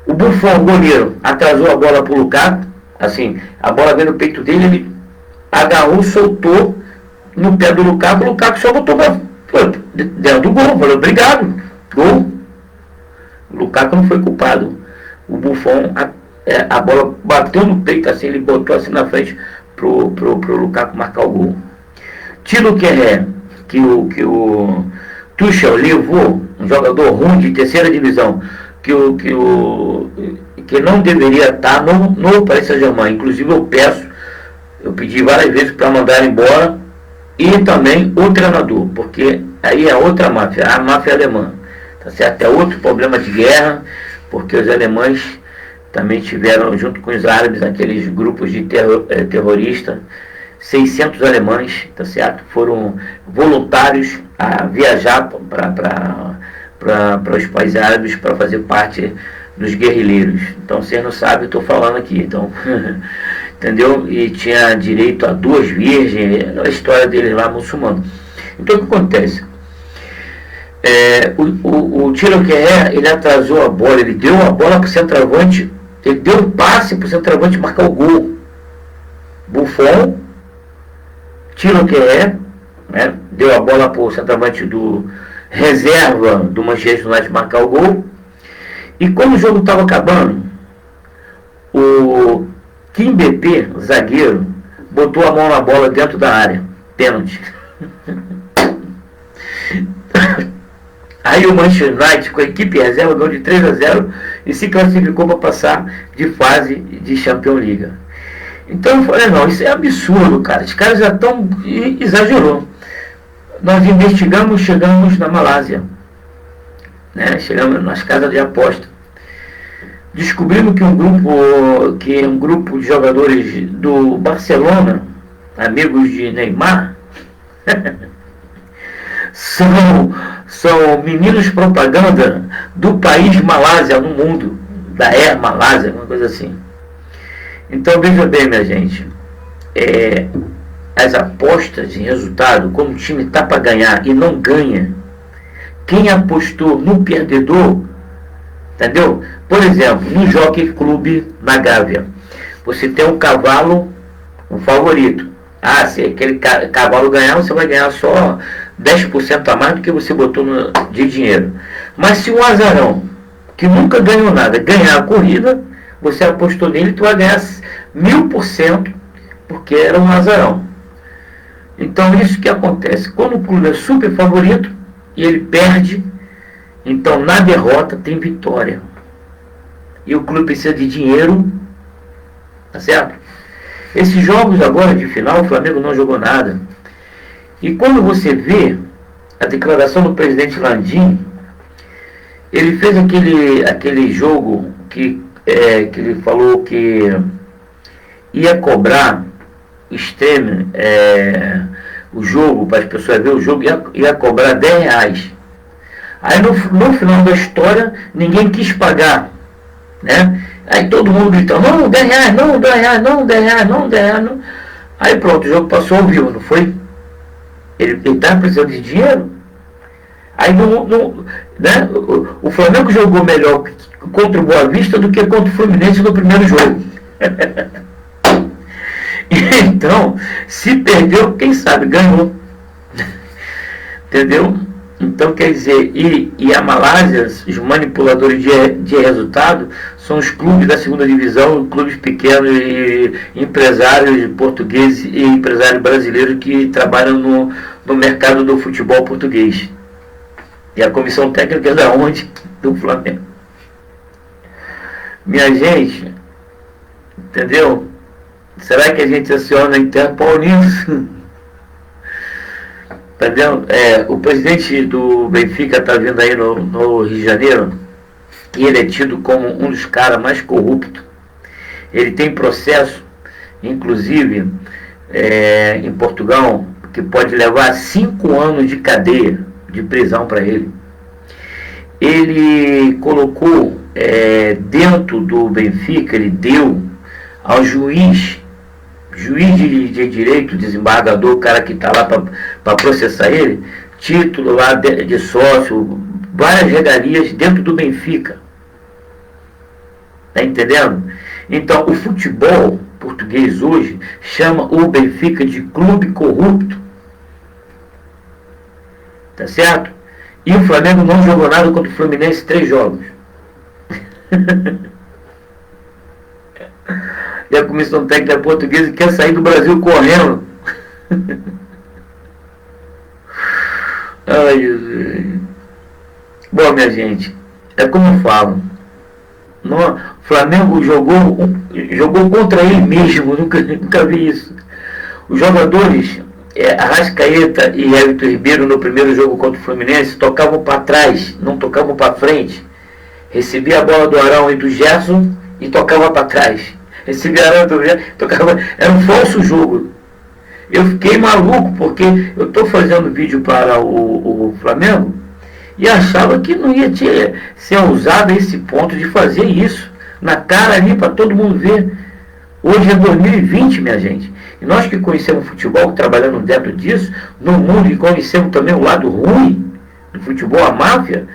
O Buffon, o goleiro, atrasou a bola para o Lukaku. Assim, a bola veio no peito dele, ele agarrou, soltou no pé do Lukaku. O Lukaku só botou dentro do gol. Falou, obrigado, gol. O Lukaku não foi culpado. O Buffon, a bola bateu no peito, assim, ele botou assim na frente pro Lukaku marcar o gol. Thilo Kehrer, que o Tuchel levou, um jogador ruim de terceira divisão, que não deveria estar no Paris Saint-Germain. Inclusive eu pedi várias vezes para mandar embora, e também o treinador, porque aí é outra máfia, a máfia alemã, tá certo? É outro problema de guerra, porque os alemães também tiveram, junto com os árabes, aqueles grupos de terroristas, 600 alemães, tá certo? Foram voluntários a viajar para os países árabes para fazer parte dos guerrilheiros. Então, vocês não sabem, eu estou falando aqui. Então, entendeu? E tinha direito a 2 virgens, a história deles lá, muçulmano. Então, o que acontece? O Tiroqueré, ele atrasou a bola, ele deu a bola para o centroavante, ele deu um passe para o centroavante marcar o gol. Buffon, Tiroqueré, né, deu a bola para o centroavante do reserva do Manchester United marcar o gol. E quando o jogo estava acabando, o Kim BP, zagueiro, botou a mão na bola dentro da área. Pênalti. Aí o Manchester United, com a equipe reserva, ganhou de 3-0 e se classificou para passar de fase de Champions League. Então eu falei, não, isso é absurdo, cara. Os caras já estão... Exagerou. Nós investigamos, chegamos na Malásia, né? Chegamos nas casas de aposta. Descobrimos que um grupo de jogadores do Barcelona, amigos de Neymar, são meninos propaganda do país Malásia no mundo, da Air Malásia, uma coisa assim. Então veja bem, minha gente, as apostas em resultado, quando o time está para ganhar e não ganha, quem apostou no perdedor, entendeu? Por exemplo, no Jockey Club na Gávea, você tem um cavalo, um favorito. Se aquele cavalo ganhar, você vai ganhar só 10% a mais do que você botou de dinheiro. Mas se um azarão, que nunca ganhou nada, ganhar a corrida, você apostou nele, tu vai ganhar 1000%, porque era um azarão. Então isso que acontece. Quando o clube é super favorito e ele perde, então na derrota tem vitória. E o clube precisa de dinheiro, tá certo? Esses jogos agora de final, o Flamengo não jogou nada. E quando você vê a declaração do presidente Landim, ele fez aquele jogo que ele falou que ia cobrar extremo, o jogo, para as pessoas verem o jogo, ia cobrar R$10. Aí no final da história, ninguém quis pagar, né? Aí todo mundo gritando, não, R$10, não, R$10, não, R$10, não, R$10, não. Aí pronto, o jogo passou ao vivo, não foi? Ele estava precisando de dinheiro. Aí né? O Flamengo jogou melhor contra o Boa Vista do que contra o Fluminense no primeiro jogo. Então, se perdeu, quem sabe ganhou. Entendeu? Então, quer dizer, e a Malásia, os manipuladores de resultado, são os clubes da segunda divisão, clubes pequenos e empresários portugueses e empresários brasileiros que trabalham no mercado do futebol português. E a comissão técnica é da onde? Do Flamengo. Minha gente, entendeu? Será que a gente aciona a Interpol nisso? Entendeu? O presidente do Benfica está vindo aí no Rio de Janeiro e ele é tido como um dos caras mais corruptos. Ele tem processo, inclusive, em Portugal, que pode levar 5 anos de cadeia, de prisão para ele. Ele colocou dentro do Benfica, ele deu ao juiz de direito, desembargador, o cara que está lá para processar ele, título lá de sócio, várias regalias dentro do Benfica. Tá entendendo? Então, o futebol português hoje chama o Benfica de clube corrupto. Tá certo? E o Flamengo não jogou nada contra o Fluminense 3 jogos. E a comissão técnica portuguesa quer sair do Brasil correndo. Ai, Jesus. Bom, minha gente, é como eu falo. O Flamengo jogou contra ele mesmo, nunca vi isso. Os jogadores, Arrascaeta e Everton Ribeiro, no primeiro jogo contra o Fluminense, tocavam para trás, não tocavam para frente. Recebia a bola do Arão e do Gerson e tocava para trás. Recebia a bola do Gerson, tocava. Era um falso jogo. Eu fiquei maluco, porque eu estou fazendo vídeo para o Flamengo e achava que não ia ser ousado a esse ponto de fazer isso na cara ali para todo mundo ver. Hoje é 2020, minha gente. E nós que conhecemos futebol, trabalhando dentro disso, no mundo, e conhecemos também o lado ruim No futebol, a máfia,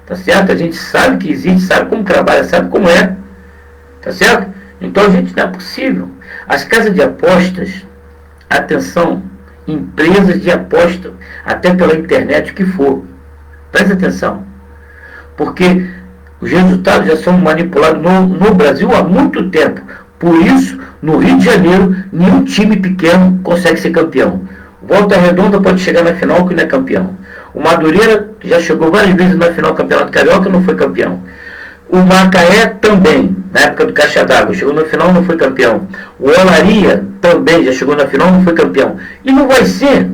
tá certo? A gente sabe que existe, sabe como trabalha, sabe como é, tá certo? Então a gente não é possível. As casas de apostas, atenção, empresas de aposta, até pela internet, o que for, presta atenção, porque os resultados já são manipulados no Brasil há muito tempo. Por isso, no Rio de Janeiro, nenhum time pequeno consegue ser campeão. Volta Redonda pode chegar na final que não é campeão. O Madureira já chegou várias vezes na final do Campeonato Carioca e não foi campeão. O Macaé também, na época do Caixa d'Água, chegou na final e não foi campeão. O Olaria também já chegou na final e não foi campeão. E não vai ser.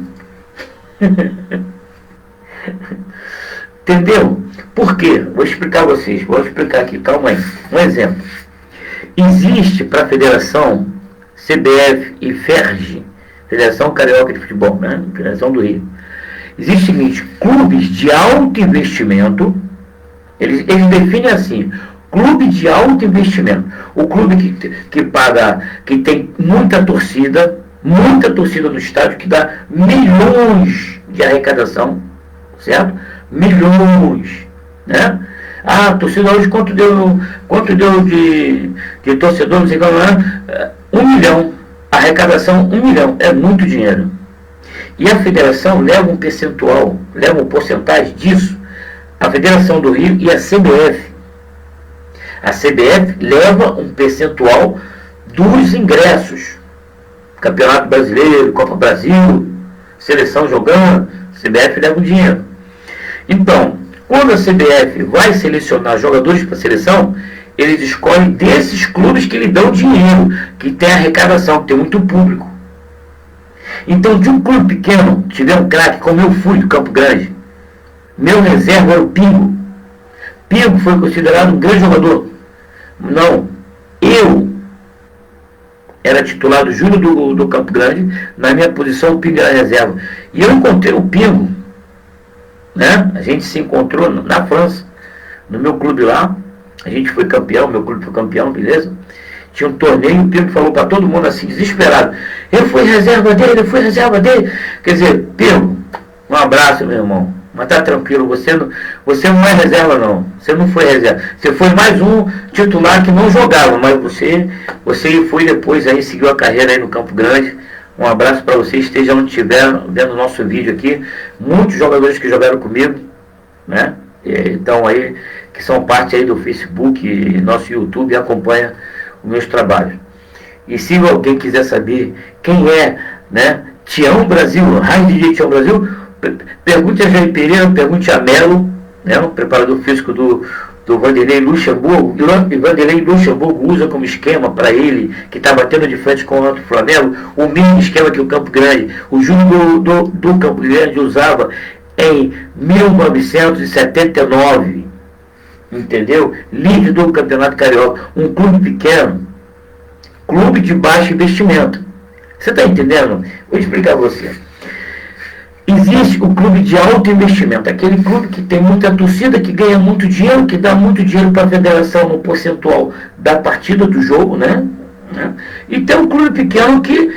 Entendeu? Por quê? Vou explicar a vocês. Vou explicar aqui, calma aí. Um exemplo. Existe para a federação CBF e FERJ, Federação Carioca de Futebol, né? Federação do Rio. Existe o seguinte, clubes de alto investimento, eles definem assim, clube de alto investimento. O clube que paga, que tem muita torcida no estádio, que dá milhões de arrecadação, certo? Milhões, né? Ah, a torcida hoje quanto deu de torcedor, não sei como é, 1 milhão, arrecadação 1 milhão, é muito dinheiro. E a federação leva um percentual, leva uma porcentagem disso, a Federação do Rio e a CBF. A CBF leva um percentual dos ingressos. Campeonato Brasileiro, Copa Brasil, seleção jogando, a CBF leva o dinheiro. Então, quando a CBF vai selecionar jogadores para a seleção, eles escolhem desses clubes que lhe dão dinheiro, que tem arrecadação, que tem muito público. Então, de um clube pequeno, tiver um craque, como eu fui do Campo Grande, meu reserva era o Pingo. Pingo foi considerado um grande jogador. Não, eu era titular do Júnior do Campo Grande, na minha posição o Pingo era reserva. E eu encontrei o Pingo, né? A gente se encontrou na França, no meu clube lá, a gente foi campeão, meu clube foi campeão, beleza? Tinha um torneio, o Pingo falou para todo mundo assim, desesperado, eu fui reserva dele. Quer dizer, Pingo, um abraço, meu irmão, mas tá tranquilo, você não é reserva não, você não foi reserva, você foi mais um titular que não jogava, mas você foi depois aí, seguiu a carreira aí no Campo Grande. Um abraço para vocês, esteja onde estiver, vendo o nosso vídeo aqui. Muitos jogadores que jogaram comigo, né? Então aí, que são parte aí do Facebook e nosso YouTube, acompanha os meus trabalhos. E se alguém quiser saber quem é, né, Tião Brasil, Raio DJ Tião Brasil, pergunte a Jair Pereira, pergunte a Melo, né, o preparador físico do Vanderlei Luxemburgo. E Vanderlei Luxemburgo usa como esquema para ele, que está batendo de frente com o Flamengo, o mesmo esquema que o Campo Grande, o Júnior do Campo Grande usava em 1979, entendeu? Líder do Campeonato Carioca, um clube pequeno, clube de baixo investimento. Você está entendendo? Vou explicar a você. Existe o clube de alto investimento, aquele clube que tem muita torcida, que ganha muito dinheiro, que dá muito dinheiro para a federação no percentual da partida do jogo, né? E tem um clube pequeno que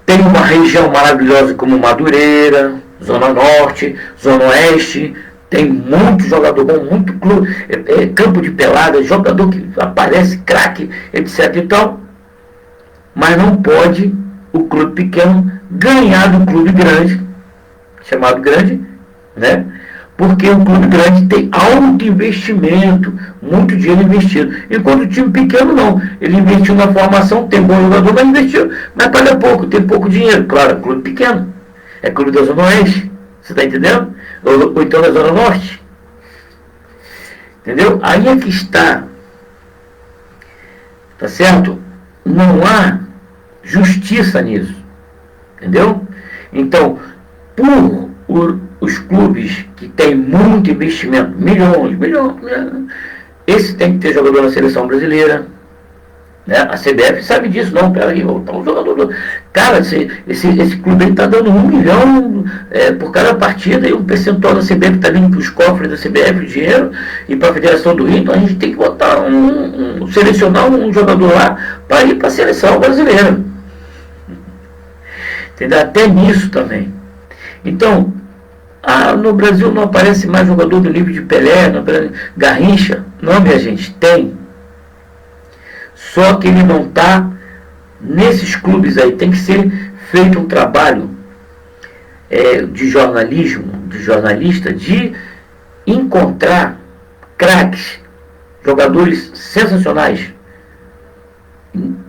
tem uma região maravilhosa como Madureira, Zona Norte, Zona Oeste, tem muito jogador bom, muito clube, campo de pelada, jogador que aparece, craque, etc. Então, mas não pode o clube pequeno ganhar do clube grande, chamado grande, né? Porque o clube grande tem alto investimento, muito dinheiro investido. Enquanto o time pequeno não. Ele investiu na formação, tem bom jogador, mas investiu, mas paga pouco, tem pouco dinheiro. Claro, clube pequeno. É clube da Zona Oeste. Você está entendendo? Ou então da Zona Norte. Entendeu? Aí é que está. Tá certo? Não há justiça nisso. Entendeu? Então, por os clubes que têm muito investimento, milhões, esse tem que ter jogador na seleção brasileira, né? A CBF sabe disso, não, peraí, voltar um jogador. Cara, esse clube está dando 1 milhão por cada partida, e um percentual da CBF está vindo para os cofres da CBF, o dinheiro, e para a Federação do Rio, então a gente tem que botar selecionar um jogador lá para ir para a seleção brasileira. Entendeu? Até nisso também. Então, no Brasil não aparece mais jogador do nível de Pelé, não aparece Garrincha. Não, minha gente, tem. Só que ele não está nesses clubes aí. Tem que ser feito um trabalho de jornalismo, de jornalista, de encontrar craques, jogadores sensacionais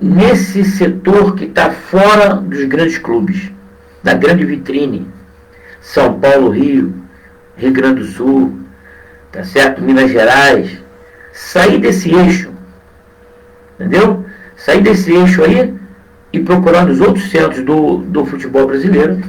nesse setor que está fora dos grandes clubes, da grande vitrine. São Paulo, Rio Grande do Sul, tá certo? Minas Gerais. Sair desse eixo, entendeu? Sair desse eixo aí e procurar nos outros centros do futebol brasileiro,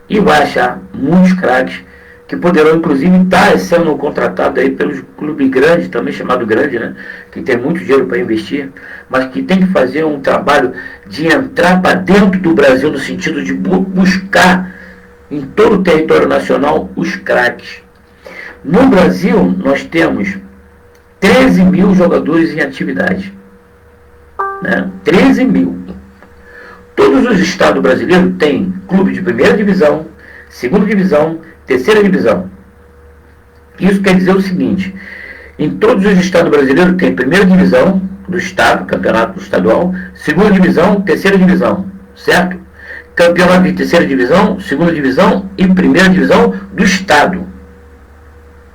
e vai achar muitos craques que poderão inclusive estar sendo contratados aí pelos clubes grandes, também chamado grande, né? Que tem muito dinheiro para investir, mas que tem que fazer um trabalho de entrar para dentro do Brasil, no sentido de buscar em todo o território nacional os craques. No Brasil, nós temos 13 mil jogadores em atividade, né? 13 mil. Todos os estados brasileiros têm clube de primeira divisão, segunda divisão, terceira divisão. Isso quer dizer o seguinte: em todos os estados brasileiros tem primeira divisão do estado, campeonato estadual, segunda divisão, terceira divisão, certo? Campeonato de terceira divisão, segunda divisão e primeira divisão do estado,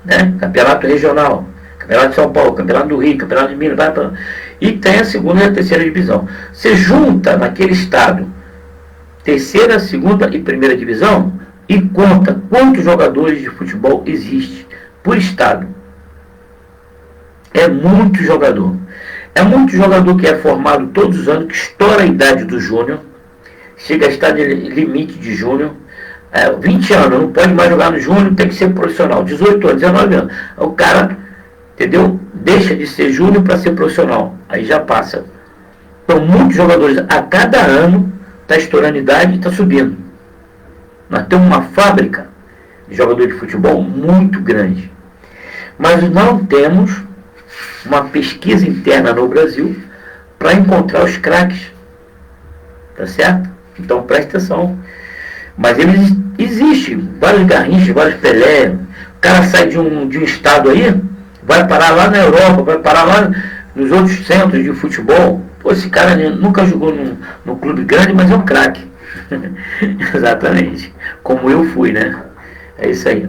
né? Campeonato regional, campeonato de São Paulo, campeonato do Rio, campeonato de Minas, e tem a segunda e a terceira divisão. Você junta naquele estado terceira, segunda e primeira divisão e conta quantos jogadores de futebol existe por estado. É muito jogador. É muito jogador que é formado todos os anos, que estoura a idade do júnior, chega a estar de limite de júnior, 20 anos, não pode mais jogar no júnior, tem que ser profissional, 18 anos, 19 anos. O cara, entendeu? Deixa de ser júnior para ser profissional, aí já passa. Então, muitos jogadores, a cada ano, está estourando idade e está subindo. Nós temos uma fábrica de jogadores de futebol muito grande, mas não temos uma pesquisa interna no Brasil para encontrar os craques, tá certo? Então presta atenção. Mas eles existem, vários Garrinchas, vários Pelé. O cara sai de um estado aí, vai parar lá na Europa, vai parar lá nos outros centros de futebol. Pô, esse cara nunca jogou num clube grande, mas é um craque. Exatamente, como eu fui, né? É isso aí.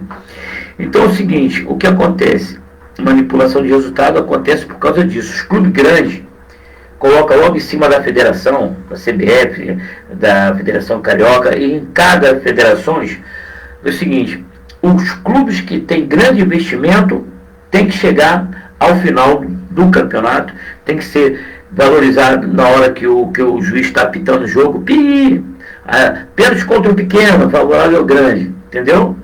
Então é o seguinte, o que acontece? Manipulação de resultado acontece por causa disso. Os clubes grandes colocam logo em cima da federação, da CBF, da Federação Carioca, e em cada federação é o seguinte: os clubes que têm grande investimento têm que chegar ao final do campeonato, tem que ser valorizado na hora que o juiz está apitando o jogo. Pênalti contra o pequeno, favorável ao grande, entendeu?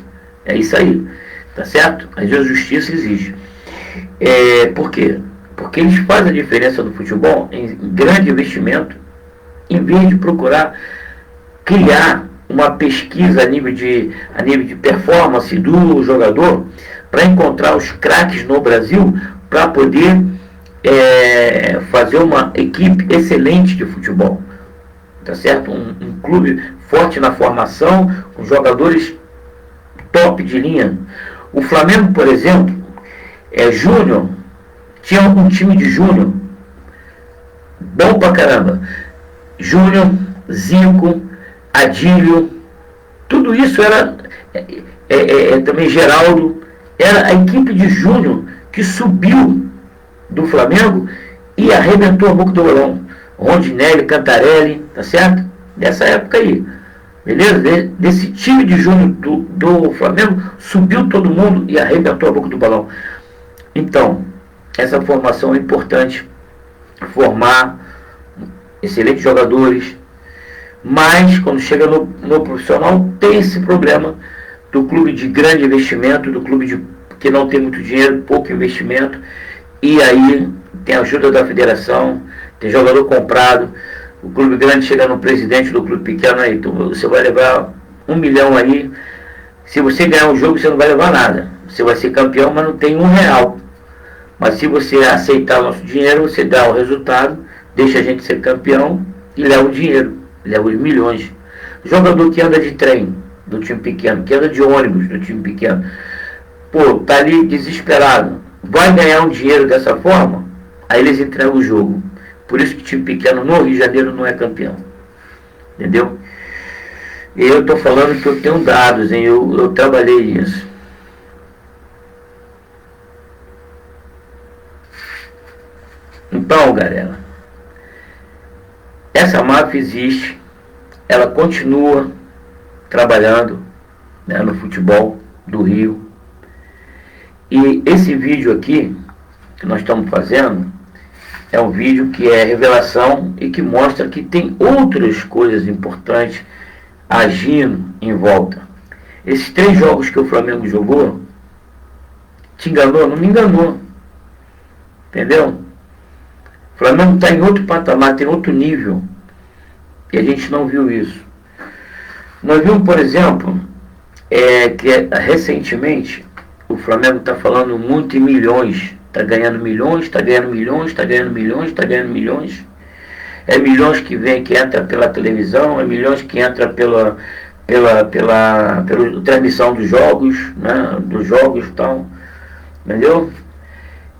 É isso aí, tá certo? Às vezes a justiça exige. Por quê? Porque eles fazem a diferença no futebol em grande investimento, em vez de procurar criar uma pesquisa a nível de performance do jogador, para encontrar os craques no Brasil, para poder fazer uma equipe excelente de futebol. Tá certo? Um clube forte na formação, com jogadores top de linha. O Flamengo, por exemplo, júnior, tinha um time de júnior bom pra caramba. Júnior, Zico, Adílio, tudo isso era também Geraldo, era a equipe de júnior que subiu do Flamengo e arrebentou a boca do balão. Rondinelli, Cantarelli, tá certo? Nessa época aí, beleza? Desse time de júnior do Flamengo, subiu todo mundo e arrebentou a boca do balão. Então, essa formação é importante, formar excelentes jogadores, mas quando chega no profissional, tem esse problema do clube de grande investimento, do clube que não tem muito dinheiro, pouco investimento, e aí tem a ajuda da federação, tem jogador comprado, o clube grande chega no presidente do clube pequeno, aí então você vai levar 1 milhão aí, se você ganhar um jogo você não vai levar nada, você vai ser campeão, mas não tem R$1, mas se você aceitar o nosso dinheiro, você dá o resultado, deixa a gente ser campeão e leva o dinheiro, leva os milhões. Jogador que anda de trem, do time pequeno, que anda de ônibus do time pequeno, pô, tá ali desesperado, vai ganhar um dinheiro dessa forma, aí eles entregam o jogo. Por isso que o time pequeno no Rio de Janeiro não é campeão. Entendeu? E eu estou falando que eu tenho dados, hein? Eu trabalhei isso. Então, galera, essa máfia existe, ela continua trabalhando, né, no futebol do Rio. E esse vídeo aqui que nós estamos fazendo é um vídeo que é revelação e que mostra que tem outras coisas importantes agindo em volta. Esses 3 jogos que o Flamengo jogou, te enganou? Não me enganou. Entendeu? O Flamengo está em outro patamar, tem outro nível. E a gente não viu isso. Nós vimos, por exemplo, recentemente o Flamengo está falando muito em milhões. Está ganhando milhões, está ganhando milhões, está ganhando milhões, está ganhando milhões. É milhões que vem, que entra pela televisão, é milhões que entra pela transmissão dos jogos, né? Dos jogos e tal. Entendeu?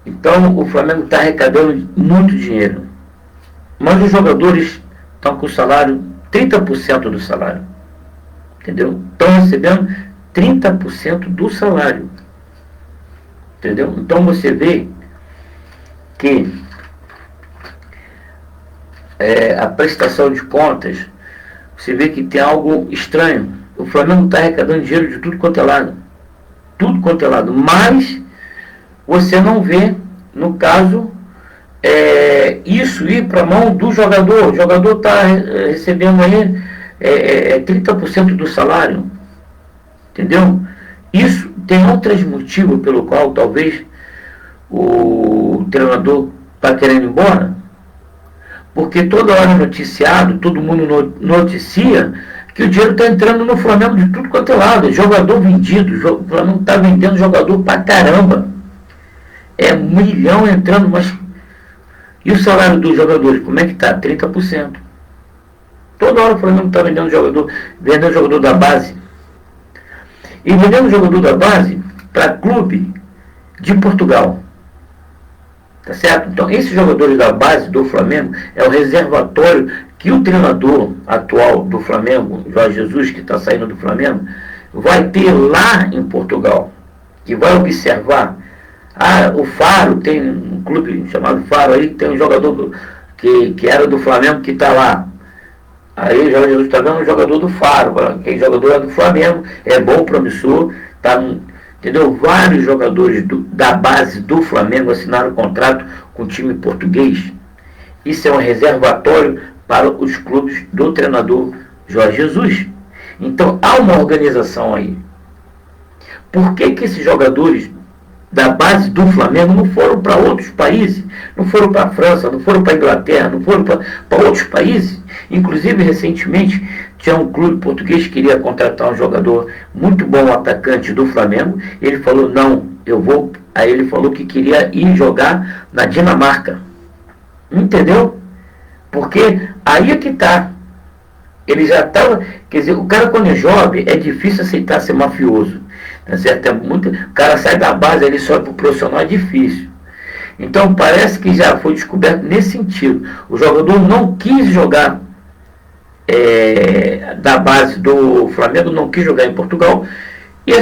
Então o Flamengo está arrecadando muito dinheiro. Mas os jogadores estão com o salário, 30% do salário. Entendeu? Estão recebendo 30% do salário. Entendeu? Então você vê que a prestação de contas, você vê que tem algo estranho. O Flamengo está arrecadando dinheiro de tudo quanto é lado. Tudo quanto é lado. Mas você não vê, no caso, isso ir para a mão do jogador. O jogador está recebendo aí 30% do salário. Entendeu? Isso tem outros motivos pelo qual talvez o treinador está querendo ir embora. Porque toda hora noticiado, todo mundo noticia que o dinheiro está entrando no Flamengo de tudo quanto é lado. Jogador vendido, o Flamengo está vendendo jogador pra caramba. É 1 milhão entrando, mas... E o salário dos jogadores, como é que está? 30%. Toda hora o Flamengo está vendendo jogador da base. E vendendo jogador da base para clube de Portugal. Tá certo? Então, esses jogadores da base do Flamengo é o reservatório que o treinador atual do Flamengo, Jorge Jesus, que está saindo do Flamengo, vai ter lá em Portugal. Que vai observar. O Faro, tem um clube chamado Faro aí, tem um jogador que era do Flamengo que está lá. Aí o Jorge Jesus está vendo um jogador do Faro, que jogador é do Flamengo, é bom, promissor, tá, entendeu? Vários jogadores da base do Flamengo assinaram contrato com o time português. Isso é um reservatório para os clubes do treinador Jorge Jesus. Então há uma organização aí. Por que esses jogadores da base do Flamengo não foram para outros países? Não foram para a França, não foram para a Inglaterra, não foram para outros países? Inclusive, recentemente, tinha um clube português que queria contratar um jogador muito bom, atacante do Flamengo. Ele falou, não, eu vou... Aí ele falou que queria ir jogar na Dinamarca. Entendeu? Porque aí é que está. Ele já estava... Quer dizer, o cara quando é jovem, é difícil aceitar ser mafioso. Tá certo? O cara sai da base, ele sobe para o profissional, é difícil. Então parece que já foi descoberto nesse sentido. O jogador não quis jogar da base do Flamengo, não quis jogar em Portugal e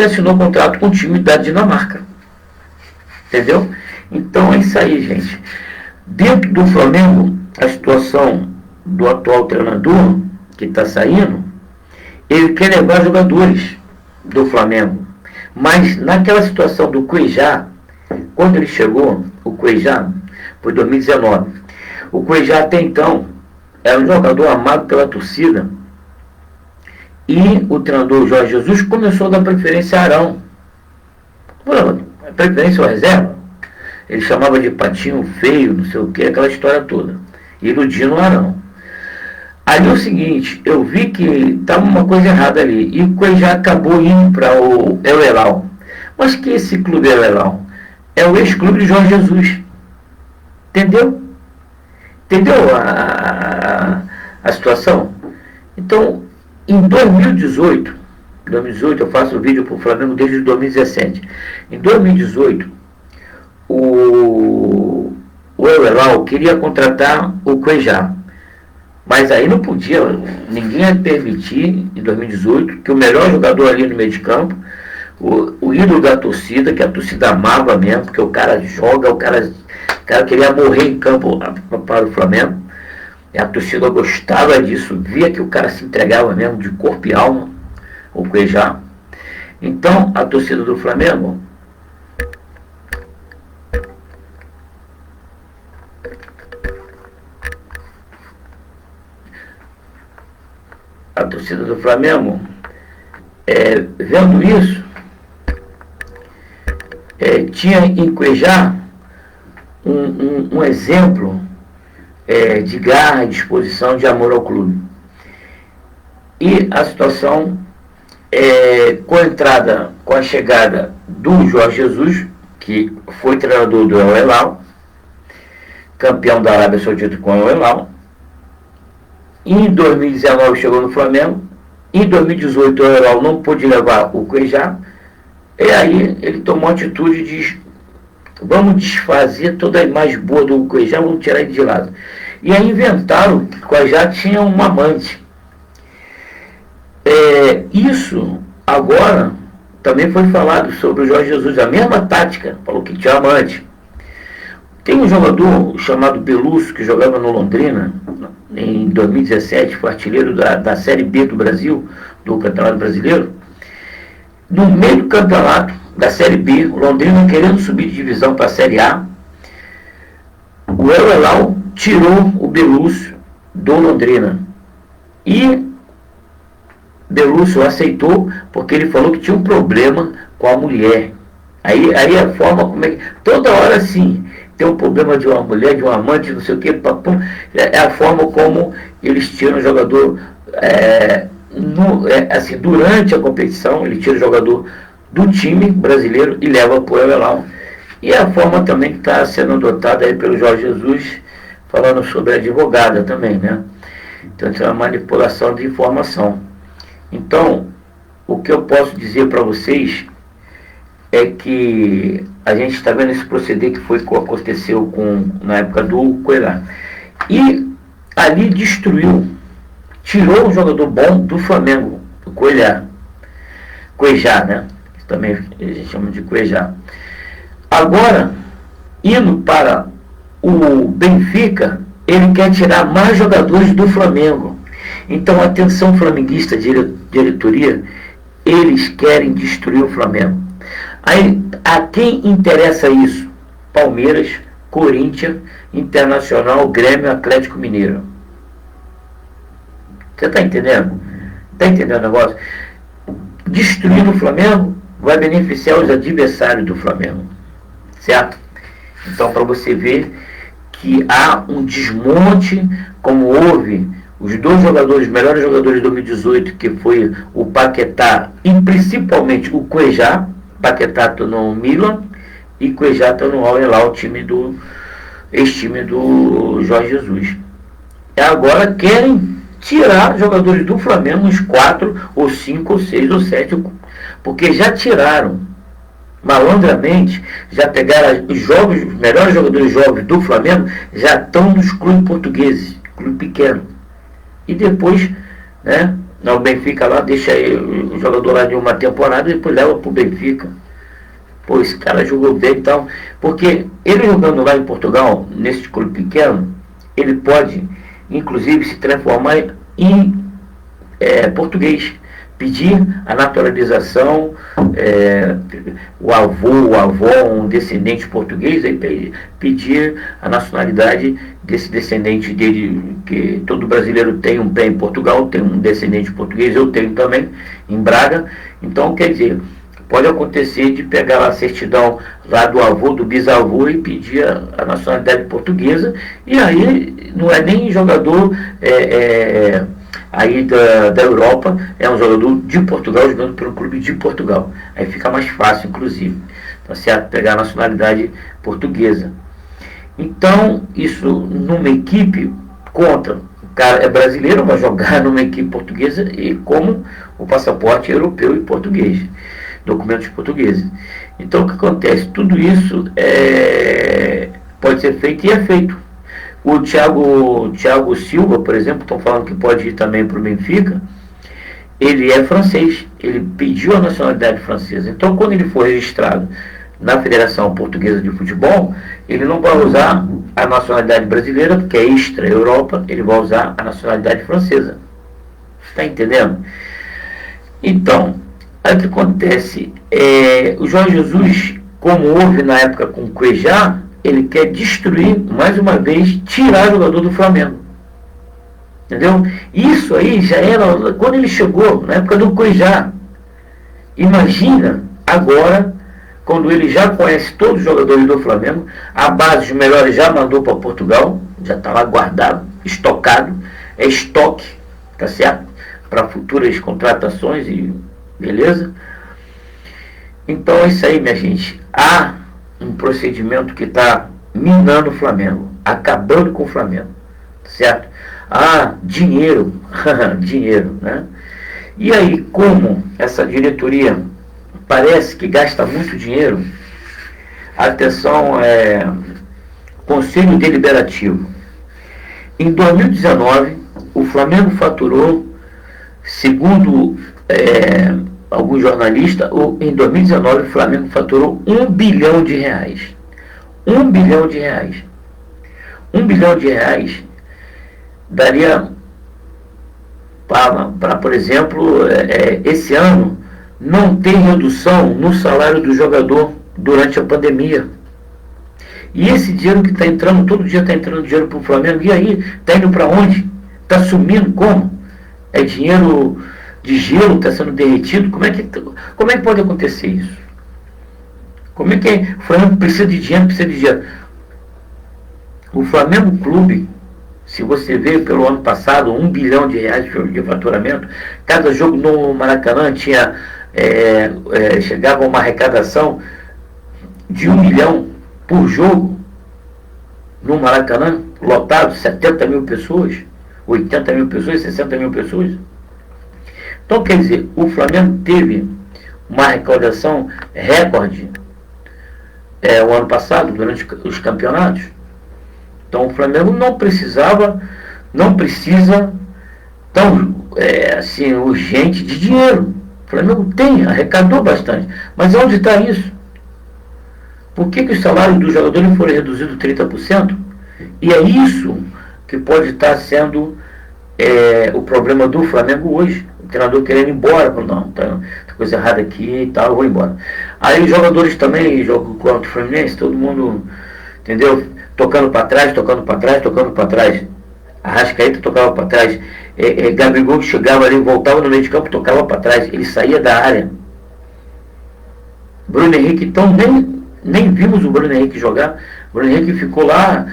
assinou contrato com o time da Dinamarca. Entendeu? Então é isso aí, gente. Dentro do Flamengo, a situação do atual treinador que está saindo, ele quer levar jogadores do Flamengo. Mas naquela situação do Cuejá, quando ele chegou, o Cuejá, foi 2019, o Cuejá até então era um jogador amado pela torcida, e o treinador Jorge Jesus começou a dar preferência a Arão. Preferência ou reserva? Ele chamava de patinho feio, não sei o que, aquela história toda, iludindo o Arão. Aí é o seguinte, eu vi que estava uma coisa errada ali, e o Cuejá acabou indo para o El Hilal. Mas que esse clube El Hilal? É o ex-clube de Jorge Jesus. Entendeu? Entendeu a situação? Então, em 2018, 2018, eu faço vídeo para o Flamengo desde 2017. Em 2018, o Euelau queria contratar o Cuejá, mas aí não podia, ninguém ia permitir, em 2018, que o melhor jogador ali no meio de campo, o ídolo da torcida, que a torcida amava mesmo, porque o cara joga, o cara queria morrer em campo para o Flamengo, e a torcida gostava disso, via que o cara se entregava mesmo de corpo e alma, o Cuejá. Então, a torcida do Flamengo vendo isso, tinha em Cuejá um exemplo de garra, disposição, de amor ao clube. E a situação, com a chegada do Jorge Jesus, que foi treinador do Al-Hilal, campeão da Arábia Saudita com o Al-Hilal, em 2019 chegou no Flamengo, em 2018 o Al-Hilal não pôde levar o Cuejá, e aí ele tomou a atitude de vamos desfazer toda a imagem boa do Cuejá, vamos tirar ele de lado. E aí inventaram que o Cuejá tinha um amante. Isso agora também foi falado sobre o Jorge Jesus, a mesma tática, falou que tinha amante. Tem um jogador chamado Belusso, que jogava no Londrina em 2017, foi artilheiro da Série B do Brasil, do Campeonato Brasileiro. No meio do campeonato da Série B, o Londrina querendo subir de divisão para a Série A, o Al-Hilal tirou o Belusso do Londrina. E Belusso aceitou porque ele falou que tinha um problema com a mulher. Aí a forma como é que... Toda hora assim, tem um problema de uma mulher, de um amante, não sei o que, papum, é a forma como eles tiram o jogador... assim, durante a competição, ele tira o jogador do time brasileiro e leva para o Al-Hilal. E a forma também que está sendo adotada aí pelo Jorge Jesus, falando sobre a advogada também, né? Então, isso é uma manipulação de informação. Então, o que eu posso dizer para vocês é que a gente está vendo esse proceder que aconteceu na época do Cuejá. E ali tirou um jogador bom do Flamengo, o Cuejá, né? Também a gente chama de Cuejá. Agora, indo para o Benfica, ele quer tirar mais jogadores do Flamengo. Então, atenção flamenguista, diretoria, eles querem destruir o Flamengo. Aí, a quem interessa isso? Palmeiras, Corinthians, Internacional, Grêmio, Atlético Mineiro. Você está entendendo? Está entendendo o negócio? Destruir o Flamengo vai beneficiar os adversários do Flamengo. Certo? Então, para você ver que há um desmonte, como houve os dois melhores jogadores de 2018, que foi o Paquetá e principalmente o Cuejá. Paquetá está no Milan e Cuejá está no Al-Hilal, ex-time do Jorge Jesus. E agora querem tirar jogadores do Flamengo, uns 4, ou 5, ou 6, ou 7, porque já tiraram malandramente, já pegaram os melhores jogadores jovens do Flamengo, já estão nos clubes portugueses, clube pequeno. E depois, né, o Benfica lá, deixa o jogador lá de uma temporada e depois leva para o Benfica. Pô, esse cara jogou bem e tal. Porque ele jogando lá em Portugal, nesse clube pequeno, ele pode, inclusive, se transformar em português. Pedir a naturalização, o avô, um descendente português, aí pedir a nacionalidade desse descendente dele, que todo brasileiro tem um pé em Portugal, tem um descendente português, eu tenho também, em Braga. Então, quer dizer, pode acontecer de pegar a certidão lá do avô, do bisavô e pedir a nacionalidade portuguesa, e aí não é nem jogador aí da Europa, é um jogador de Portugal jogando pelo clube de Portugal. Aí fica mais fácil, inclusive, tá certo? Pegar a nacionalidade portuguesa. Então, isso numa equipe conta. cara é brasileiro, vai jogar numa equipe portuguesa e como o passaporte é europeu e português, documentos portugueses. Então o que acontece? Tudo isso pode ser feito e é feito. O Thiago Silva, por exemplo, estão falando que pode ir também para o Benfica. Ele é francês, ele pediu a nacionalidade francesa. Então, quando ele for registrado na Federação Portuguesa de Futebol, ele não vai usar a nacionalidade brasileira, que é extra-Europa, ele vai usar a nacionalidade francesa. Está entendendo? Então, o que acontece? O Jorge Jesus, como houve na época com o Cuejá, ele quer destruir, mais uma vez, tirar o jogador do Flamengo. Entendeu? Isso aí já era quando ele chegou, na época do Cuejá. Imagina agora, quando ele já conhece todos os jogadores do Flamengo, a base dos melhores já mandou para Portugal, já está lá guardado, estocado, é estoque, tá certo? Para futuras contratações e beleza? Então é isso aí, minha gente. Há um procedimento que está minando o Flamengo, acabando com o Flamengo, certo? Dinheiro, dinheiro, né? E aí, como essa diretoria parece que gasta muito dinheiro, atenção, Conselho Deliberativo. Em 2019, o Flamengo faturou, segundo alguns jornalistas, em 2019 o Flamengo faturou R$1 bilhão. R$1 bilhão. R$1 bilhão daria para, por exemplo, esse ano não tem redução no salário do jogador durante a pandemia. E esse dinheiro que está entrando, todo dia está entrando dinheiro para o Flamengo, e aí, está indo para onde? Está sumindo como? É dinheiro de gelo, está sendo derretido? Como é que pode acontecer isso? Como é que o Flamengo precisa de dinheiro, O Flamengo Clube, se você vê pelo ano passado, R$1 bilhão de faturamento, cada jogo no Maracanã tinha, chegava a uma arrecadação de R$1 milhão por jogo, no Maracanã, lotado, 70 mil pessoas, 80 mil pessoas, 60 mil pessoas. Então, quer dizer, o Flamengo teve uma arrecadação recorde o ano passado, durante os campeonatos. Então o Flamengo não precisa tão assim, urgente de dinheiro. O Flamengo arrecadou bastante. Mas onde está isso? Por que os salários dos jogadores foram reduzidos 30%? E é isso que pode estar sendo o problema do Flamengo hoje. O treinador querendo ir embora, não, tá coisa errada aqui e tal, eu vou embora. Aí os jogadores também jogam contra o Fluminense, todo mundo, entendeu? Tocando para trás. Arrascaeta tocava para trás. Gabigol chegava ali, voltava no meio de campo, tocava para trás. Ele saía da área. Bruno Henrique, então nem vimos o Bruno Henrique jogar. O Bruno Henrique ficou lá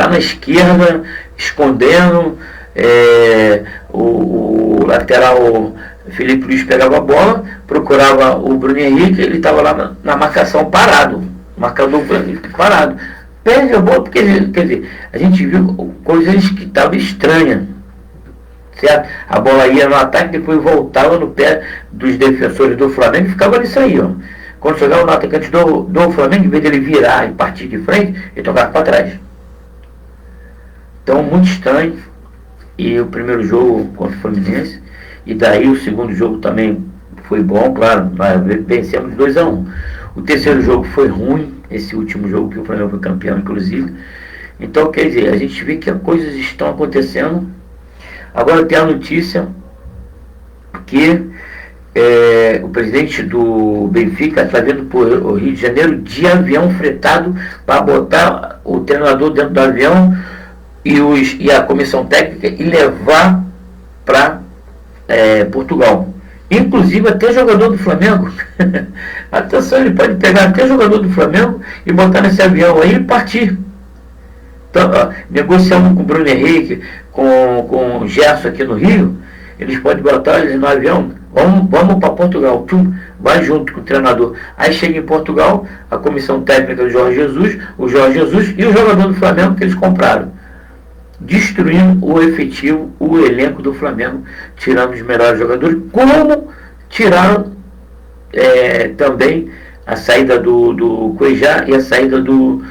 na esquerda, escondendo. O lateral Felipe Luiz pegava a bola, procurava o Bruno Henrique, ele estava lá na marcação parado. Marcador parado. Perde a bola porque, quer dizer, a gente viu coisas que estavam estranhas. Certo? A bola ia no ataque, depois voltava no pé dos defensores do Flamengo e ficava nisso aí, ó. Quando chegava no atacante do Flamengo, em vez dele virar e partir de frente, ele tocava para trás. Então, muito estranho. E o primeiro jogo contra o Fluminense, e daí o segundo jogo também foi bom, claro, nós vencemos 2-1. O terceiro jogo foi ruim, esse último jogo que o Flamengo foi campeão, inclusive. Então, quer dizer, a gente vê que as coisas estão acontecendo. Agora tem a notícia que o presidente do Benfica está vindo para o Rio de Janeiro de avião fretado para botar o treinador dentro do avião e a comissão técnica e levar para Portugal. Inclusive até jogador do Flamengo. Atenção, ele pode pegar até jogador do Flamengo e botar nesse avião aí e partir. Então, negociando com o Bruno Henrique, com o Gerson aqui no Rio, eles podem botar eles no avião. Vamos para Portugal. Vai junto com o treinador. Aí chega em Portugal, a comissão técnica do Jorge Jesus, o Jorge Jesus e o jogador do Flamengo que eles compraram. destruindo o efetivo, o elenco do Flamengo, tirando os melhores jogadores, como tiraram também a saída do Cuejá e a saída do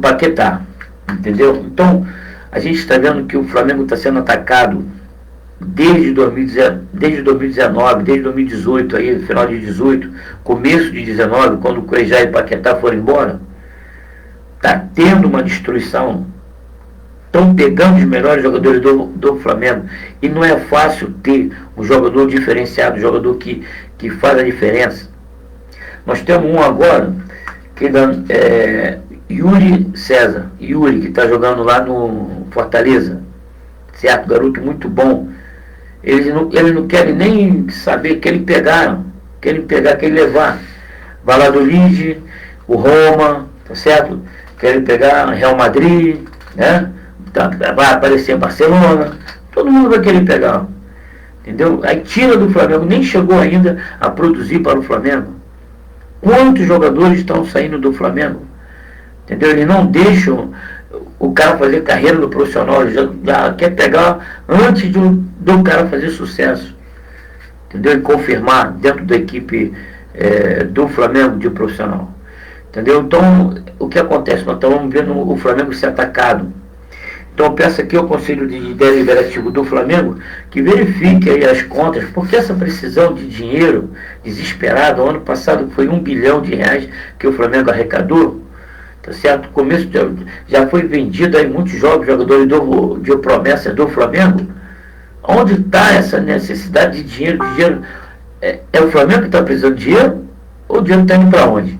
Paquetá, entendeu? Então, a gente está vendo que o Flamengo está sendo atacado desde 2019, desde 2018, aí, final de 18, começo de 19, quando o Cuejá e o Paquetá foram embora. Está tendo uma destruição. Estão pegando os melhores jogadores do Flamengo. E não é fácil ter um jogador diferenciado, um jogador que faz a diferença. Nós temos um agora, que Yuri César. Yuri, que está jogando lá no Fortaleza. Certo? Garoto muito bom. Eles não querem nem saber, querem pegar, querem levar. Valladolid, o Roma, tá certo? Querem pegar Real Madrid, né? Vai aparecer Barcelona, todo mundo vai querer pegar, entendeu? Aí tira do Flamengo, nem chegou ainda a produzir para o Flamengo. Quantos jogadores estão saindo do Flamengo? Entendeu? Eles não deixam o cara fazer carreira no profissional, ele já quer pegar antes do cara fazer sucesso, entendeu? E confirmar dentro da equipe do Flamengo de profissional, entendeu? Então, o que acontece? Nós estamos vendo o Flamengo ser atacado. Então, eu peço aqui ao Conselho Deliberativo do Flamengo que verifique aí as contas, porque essa precisão de dinheiro desesperada, ano passado foi R$1 bilhão que o Flamengo arrecadou, tá certo? Começo já foi vendido aí muitos jogos, jogadores de promessa do Flamengo. Onde está essa necessidade de dinheiro? É o Flamengo que está precisando de dinheiro? Ou o dinheiro está indo para onde?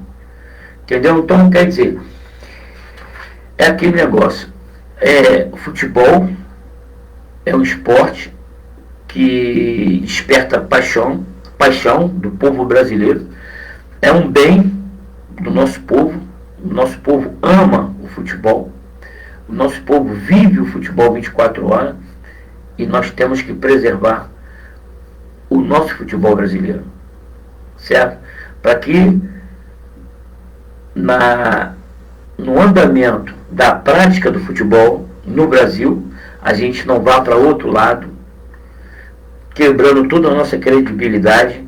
Entendeu? Então, quer dizer, é aquele negócio. O futebol é um esporte que desperta paixão do povo brasileiro. É um bem do nosso povo. O nosso povo ama o futebol. O nosso povo vive o futebol 24 horas. E nós temos que preservar o nosso futebol brasileiro. Certo? Para que no andamento da prática do futebol no Brasil, a gente não vá para outro lado, quebrando toda a nossa credibilidade,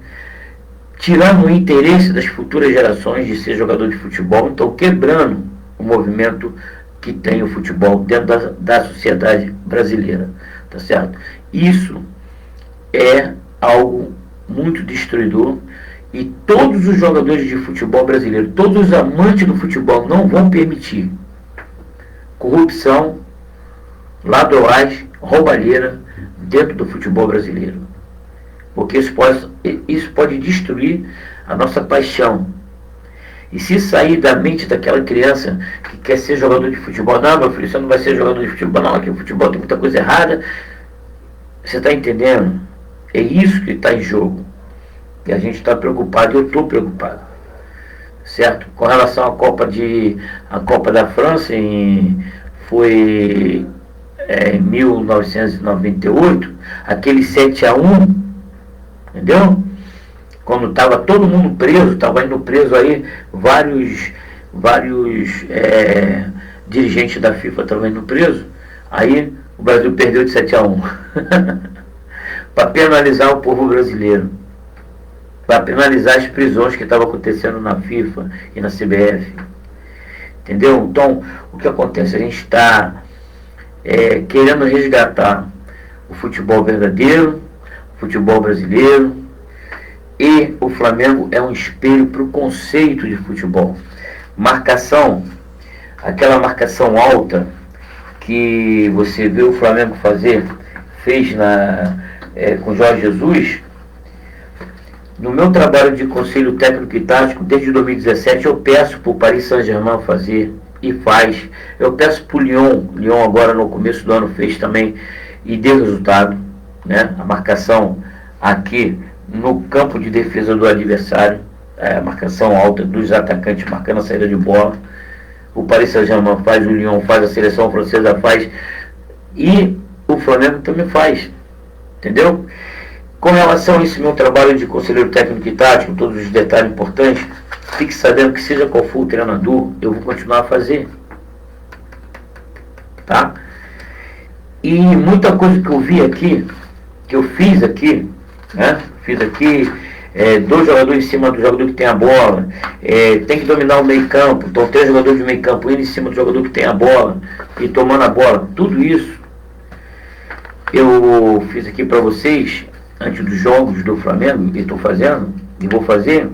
tirando o interesse das futuras gerações de ser jogador de futebol, então quebrando o movimento que tem o futebol dentro da sociedade brasileira, tá certo? Isso é algo muito destruidor e todos os jogadores de futebol brasileiro, todos os amantes do futebol não vão permitir corrupção, ladroagem, roubalheira dentro do futebol brasileiro. Porque isso pode destruir a nossa paixão. E se sair da mente daquela criança que quer ser jogador de futebol, não, meu filho, você não vai ser jogador de futebol, não, aqui o futebol tem muita coisa errada. Você está entendendo? É isso que está em jogo. E a gente está preocupado, eu estou preocupado. Certo? Com relação à Copa da França, foi em 1998, aquele 7-1, entendeu? Quando estava todo mundo preso, estava indo preso aí, vários dirigentes da FIFA estavam indo preso, aí o Brasil perdeu de 7-1 para penalizar o povo brasileiro, para penalizar as prisões que estavam acontecendo na FIFA e na CBF. Entendeu? Então, o que acontece? A gente está querendo resgatar o futebol verdadeiro, o futebol brasileiro, e o Flamengo é um espelho para o conceito de futebol. Marcação, aquela marcação alta que você vê o Flamengo fez com Jorge Jesus. No meu trabalho de conselho técnico e tático, desde 2017, eu peço para o Paris Saint-Germain fazer, e faz. Eu peço para o Lyon agora no começo do ano fez também, e deu resultado, né? A marcação aqui no campo de defesa do adversário, a marcação alta dos atacantes marcando a saída de bola. O Paris Saint-Germain faz, o Lyon faz, a seleção francesa faz, e o Flamengo também faz, entendeu? Com relação a esse meu trabalho de conselheiro técnico e tático, todos os detalhes importantes, fique sabendo que seja qual for o treinador, eu vou continuar a fazer. tá? E muita coisa que eu vi aqui, que eu fiz aqui, né? Fiz aqui, dois jogadores em cima do jogador que tem a bola, tem que dominar o meio campo, então 3 jogadores de meio campo indo em cima do jogador que tem a bola e tomando a bola, tudo isso eu fiz aqui para vocês antes dos jogos do Flamengo, e estou fazendo, e vou fazer.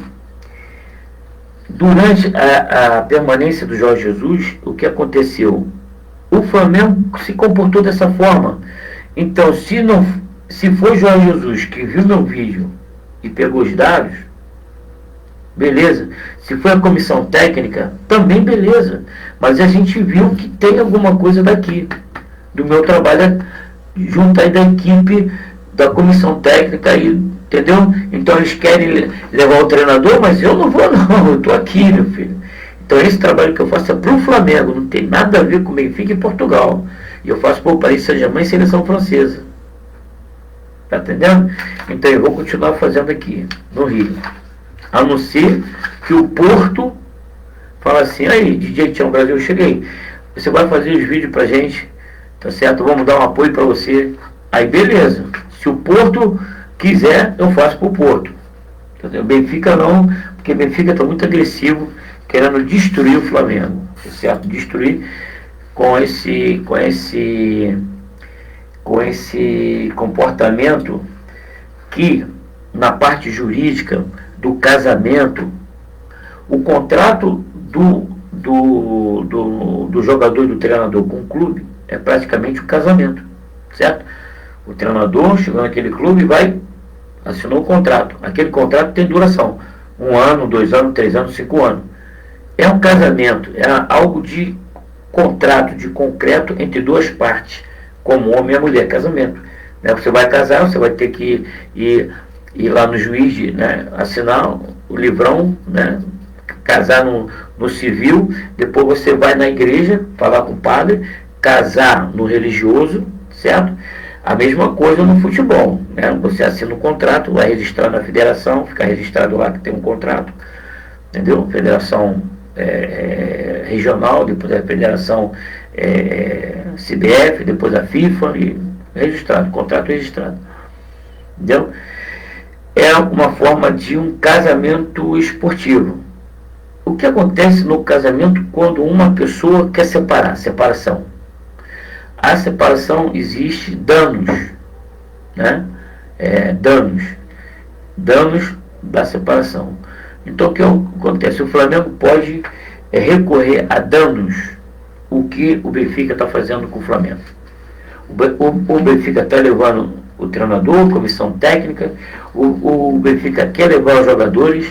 Durante a permanência do Jorge Jesus, o que aconteceu? O Flamengo se comportou dessa forma. Então, se foi Jorge Jesus que viu meu vídeo e pegou os dados, beleza. Se foi a comissão técnica, também beleza. Mas a gente viu que tem alguma coisa daqui, do meu trabalho, junto aí da equipe, da comissão técnica, aí, entendeu? Então eles querem levar o treinador, mas eu não vou não, eu estou aqui, meu filho. Então esse trabalho que eu faço é para o Flamengo, não tem nada a ver com o Benfica e Portugal. E eu faço para o Paris Saint-Germain e seleção francesa. Tá entendendo? Então eu vou continuar fazendo aqui, no Rio. A não ser que o Porto fala assim, aí, DJ Tião Brasil, eu cheguei. Você vai fazer os vídeos pra gente, tá certo? Vamos dar um apoio para você. Aí beleza. Se o Porto quiser, eu faço pro Porto. Entendeu? Benfica não, porque Benfica está muito agressivo, querendo destruir o Flamengo, tá certo? Destruir com esse comportamento que, na parte jurídica do casamento, o contrato do jogador e do treinador com o clube é praticamente o casamento, certo? O treinador chegou naquele clube e assinou o contrato. Aquele contrato tem duração, 1 ano, 2 anos, 3 anos, 5 anos. É um casamento, é algo de contrato, de concreto entre 2 partes, como homem e mulher, casamento. Né? Você vai casar, você vai ter que ir lá no juiz, né? Assinar o livrão, né? Casar no civil, depois você vai na igreja, falar com o padre, casar no religioso, certo? A mesma coisa no futebol, né? Você assina um contrato, vai registrar na federação, fica registrado lá que tem um contrato, entendeu? Federação regional, depois a federação CBF, depois a FIFA, e registrado, contrato registrado, entendeu? É uma forma de um casamento esportivo. O que acontece no casamento quando uma pessoa quer separação? A separação existe danos, né? Danos da separação. Então o que acontece? O Flamengo pode recorrer a danos, o que o Benfica está fazendo com o Flamengo. O Benfica está levando o treinador, a comissão técnica, o Benfica quer levar os jogadores,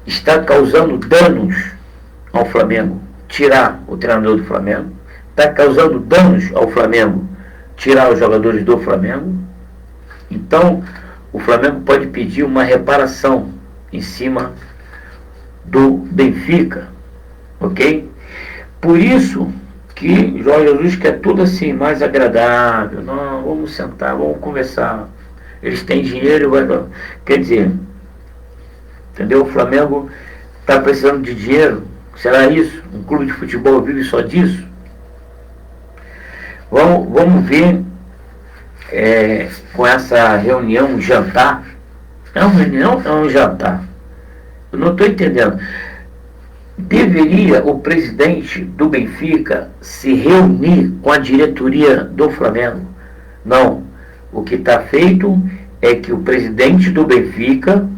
está causando danos ao Flamengo, tirar o treinador do Flamengo, está causando danos ao Flamengo, tirar os jogadores do Flamengo. Então o Flamengo pode pedir uma reparação em cima do Benfica, ok? Por isso que Jorge Jesus quer tudo assim, mais agradável. Não, vamos sentar, vamos conversar. Eles têm dinheiro, quer dizer, entendeu? O Flamengo está precisando de dinheiro. Será isso? Um clube de futebol vive só disso? Vamos ver com essa reunião, um jantar. É uma reunião, é um jantar. Eu não estou entendendo. Deveria o presidente do Benfica se reunir com a diretoria do Flamengo? Não. O que está feito é que o presidente do Benfica,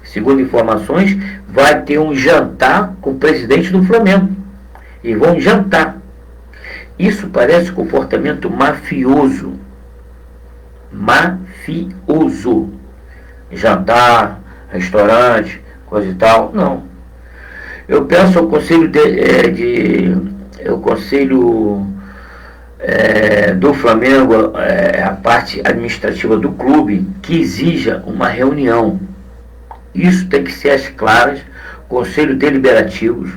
segundo informações, vai ter um jantar com o presidente do Flamengo. E vão jantar. Isso parece comportamento mafioso. Mafioso. Jantar, restaurante, coisa e tal. Não. Eu peço ao conselho do Flamengo, a parte administrativa do clube, que exija uma reunião. Isso tem que ser às claras. Conselho deliberativos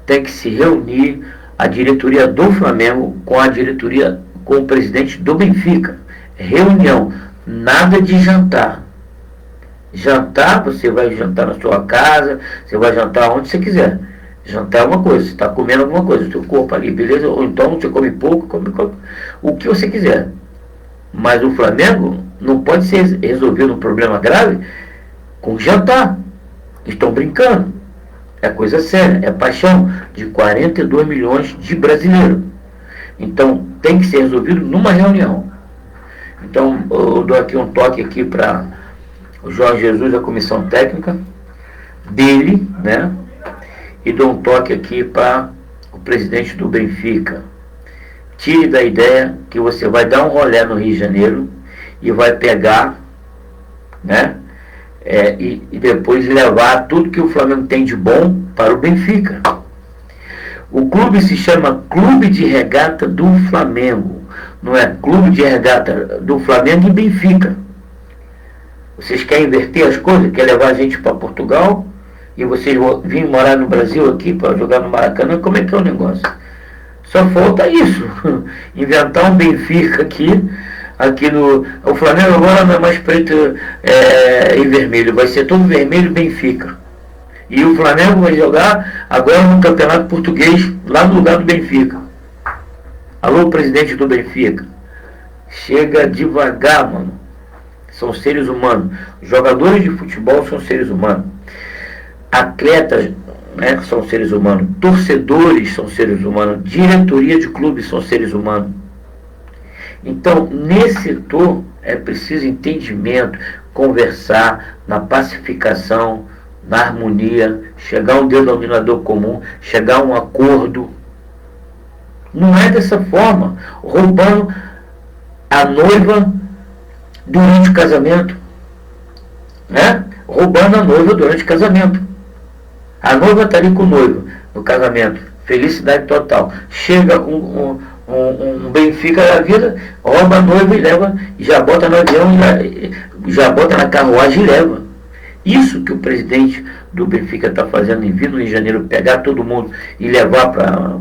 tem que se reunir a diretoria do Flamengo com a diretoria, com o presidente do Benfica. Reunião, nada de jantar. Jantar, você vai jantar na sua casa, você vai jantar onde você quiser. Jantar é uma coisa, você está comendo alguma coisa, o seu corpo ali, beleza? Ou então você come pouco, come o que você quiser. Mas o Flamengo não pode ser resolvido um problema grave com jantar. Estão brincando. É coisa séria, é paixão de 42 milhões de brasileiros. Então tem que ser resolvido numa reunião. Então eu dou aqui um toque aqui para o Jorge Jesus, a comissão técnica dele, né? E dou um toque aqui para o presidente do Benfica. Tire da ideia que você vai dar um rolê no Rio de Janeiro e vai pegar, né? E depois levar tudo que o Flamengo tem de bom para o Benfica. O clube se chama Clube de Regata do Flamengo, não é Clube de Regata do Flamengo e Benfica. Vocês querem inverter as coisas? Querem levar a gente para Portugal e vocês virem morar no Brasil aqui para jogar no Maracanã? Como é que é o negócio? Só falta isso, inventar um Benfica aqui no... O Flamengo agora não é mais preto e vermelho, vai ser todo vermelho Benfica. E o Flamengo vai jogar agora no Campeonato Português, lá no lugar do Benfica. Alô, presidente do Benfica. Chega devagar, mano. São seres humanos. Jogadores de futebol são seres humanos. Atletas, né, são seres humanos. Torcedores são seres humanos. Diretoria de clubes são seres humanos. Então, nesse setor é preciso entendimento, conversar na pacificação, na harmonia, chegar a um denominador comum, chegar a um acordo. Não é dessa forma, roubando a noiva durante o casamento, né? Roubando a noiva durante o casamento. A noiva está ali com o noivo no casamento, felicidade total. Chega um Benfica da vida, rouba a noiva e leva, já bota no avião, já bota na carruagem e leva. Isso que o presidente do Benfica está fazendo em vir no Rio de Janeiro, pegar todo mundo e levar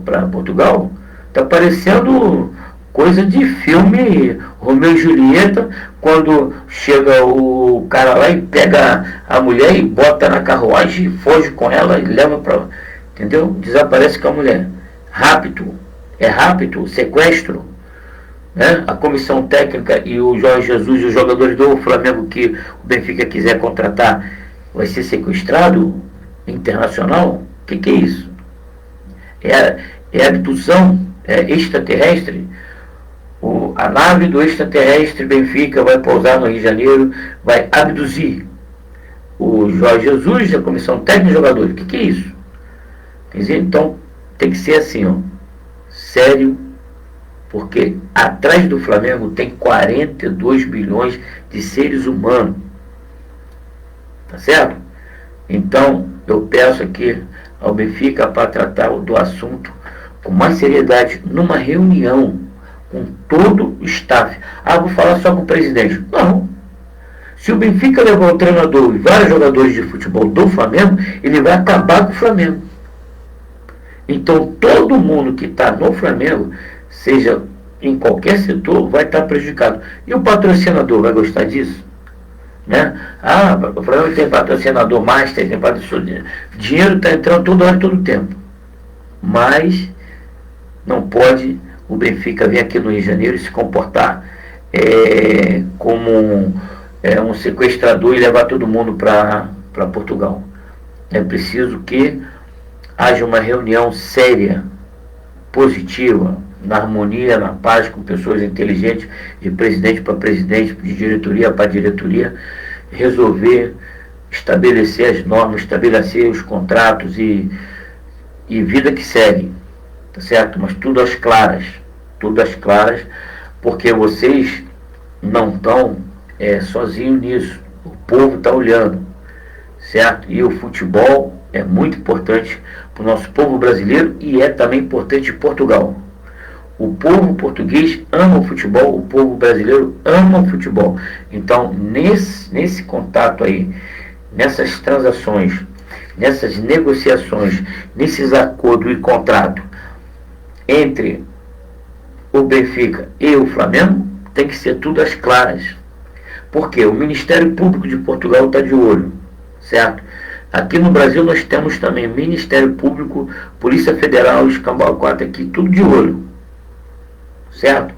para Portugal, está parecendo coisa de filme Romeu e Julieta, quando chega o cara lá e pega a mulher e bota na carruagem, foge com ela e leva para... Entendeu? Desaparece com a mulher. Rápido. É rápido, sequestro. Né? A comissão técnica e o Jorge Jesus e os jogadores do Flamengo que o Benfica quiser contratar vai ser sequestrado internacional? O que é isso? É abdução? É extraterrestre? A nave do extraterrestre Benfica vai pousar no Rio de Janeiro, vai abduzir o Jorge Jesus, a comissão técnica e os jogadores. O que é isso? Quer dizer, então tem que ser assim, ó, sério, porque atrás do Flamengo tem 42 milhões de seres humanos, tá certo? Então eu peço aqui ao Benfica para tratar do assunto com mais seriedade numa reunião com todo o staff. Vou falar só com o presidente. Não. Se o Benfica levar o treinador e vários jogadores de futebol do Flamengo, ele vai acabar com o Flamengo. Então todo mundo que está no Flamengo, seja em qualquer setor, vai estar prejudicado. E o patrocinador vai gostar disso? Né? O Flamengo tem patrocinador master, tem patrocinador. Dinheiro está entrando toda hora, todo tempo. Mas não pode o Benfica vir aqui no Rio de Janeiro e se comportar como um sequestrador e levar todo mundo para Portugal. É preciso que haja uma reunião séria, positiva, na harmonia, na paz, com pessoas inteligentes, de presidente para presidente, de diretoria para diretoria, resolver, estabelecer as normas, estabelecer os contratos e vida que segue, tá certo? Mas tudo às claras, porque vocês não estão sozinhos nisso, o povo está olhando, certo? E o futebol é muito importante para o nosso povo brasileiro e é também importante em Portugal. O povo português ama o futebol, o povo brasileiro ama o futebol. Então, nesse contato aí, nessas transações, nessas negociações, nesses acordos e contratos entre o Benfica e o Flamengo, tem que ser tudo às claras. Porque o Ministério Público de Portugal está de olho, certo? Aqui no Brasil nós temos também Ministério Público, Polícia Federal, Escambau 4 aqui, tudo de olho. Certo?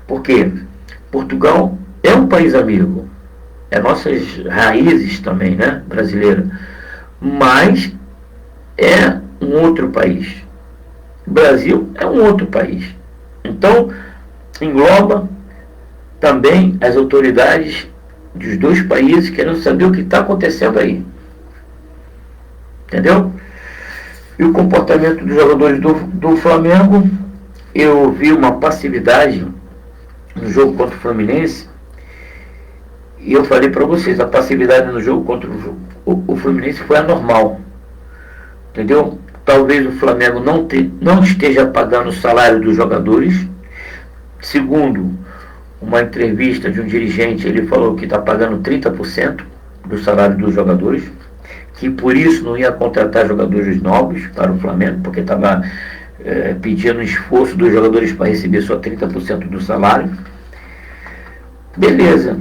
Porque Portugal é um país amigo. É nossas raízes também, né? Brasileira. Mas é um outro país. O Brasil é um outro país. Então, engloba também as autoridades dos dois países querendo saber o que está acontecendo aí. Entendeu? E o comportamento dos jogadores do Flamengo, eu vi uma passividade no jogo contra o Fluminense, e eu falei para vocês, a passividade no jogo contra o Fluminense foi anormal. Entendeu? Talvez o Flamengo não esteja pagando o salário dos jogadores. Segundo uma entrevista de um dirigente, ele falou que está pagando 30% do salário dos jogadores, que por isso não ia contratar jogadores novos para o Flamengo, porque estava pedindo esforço dos jogadores para receber só 30% do salário. Beleza,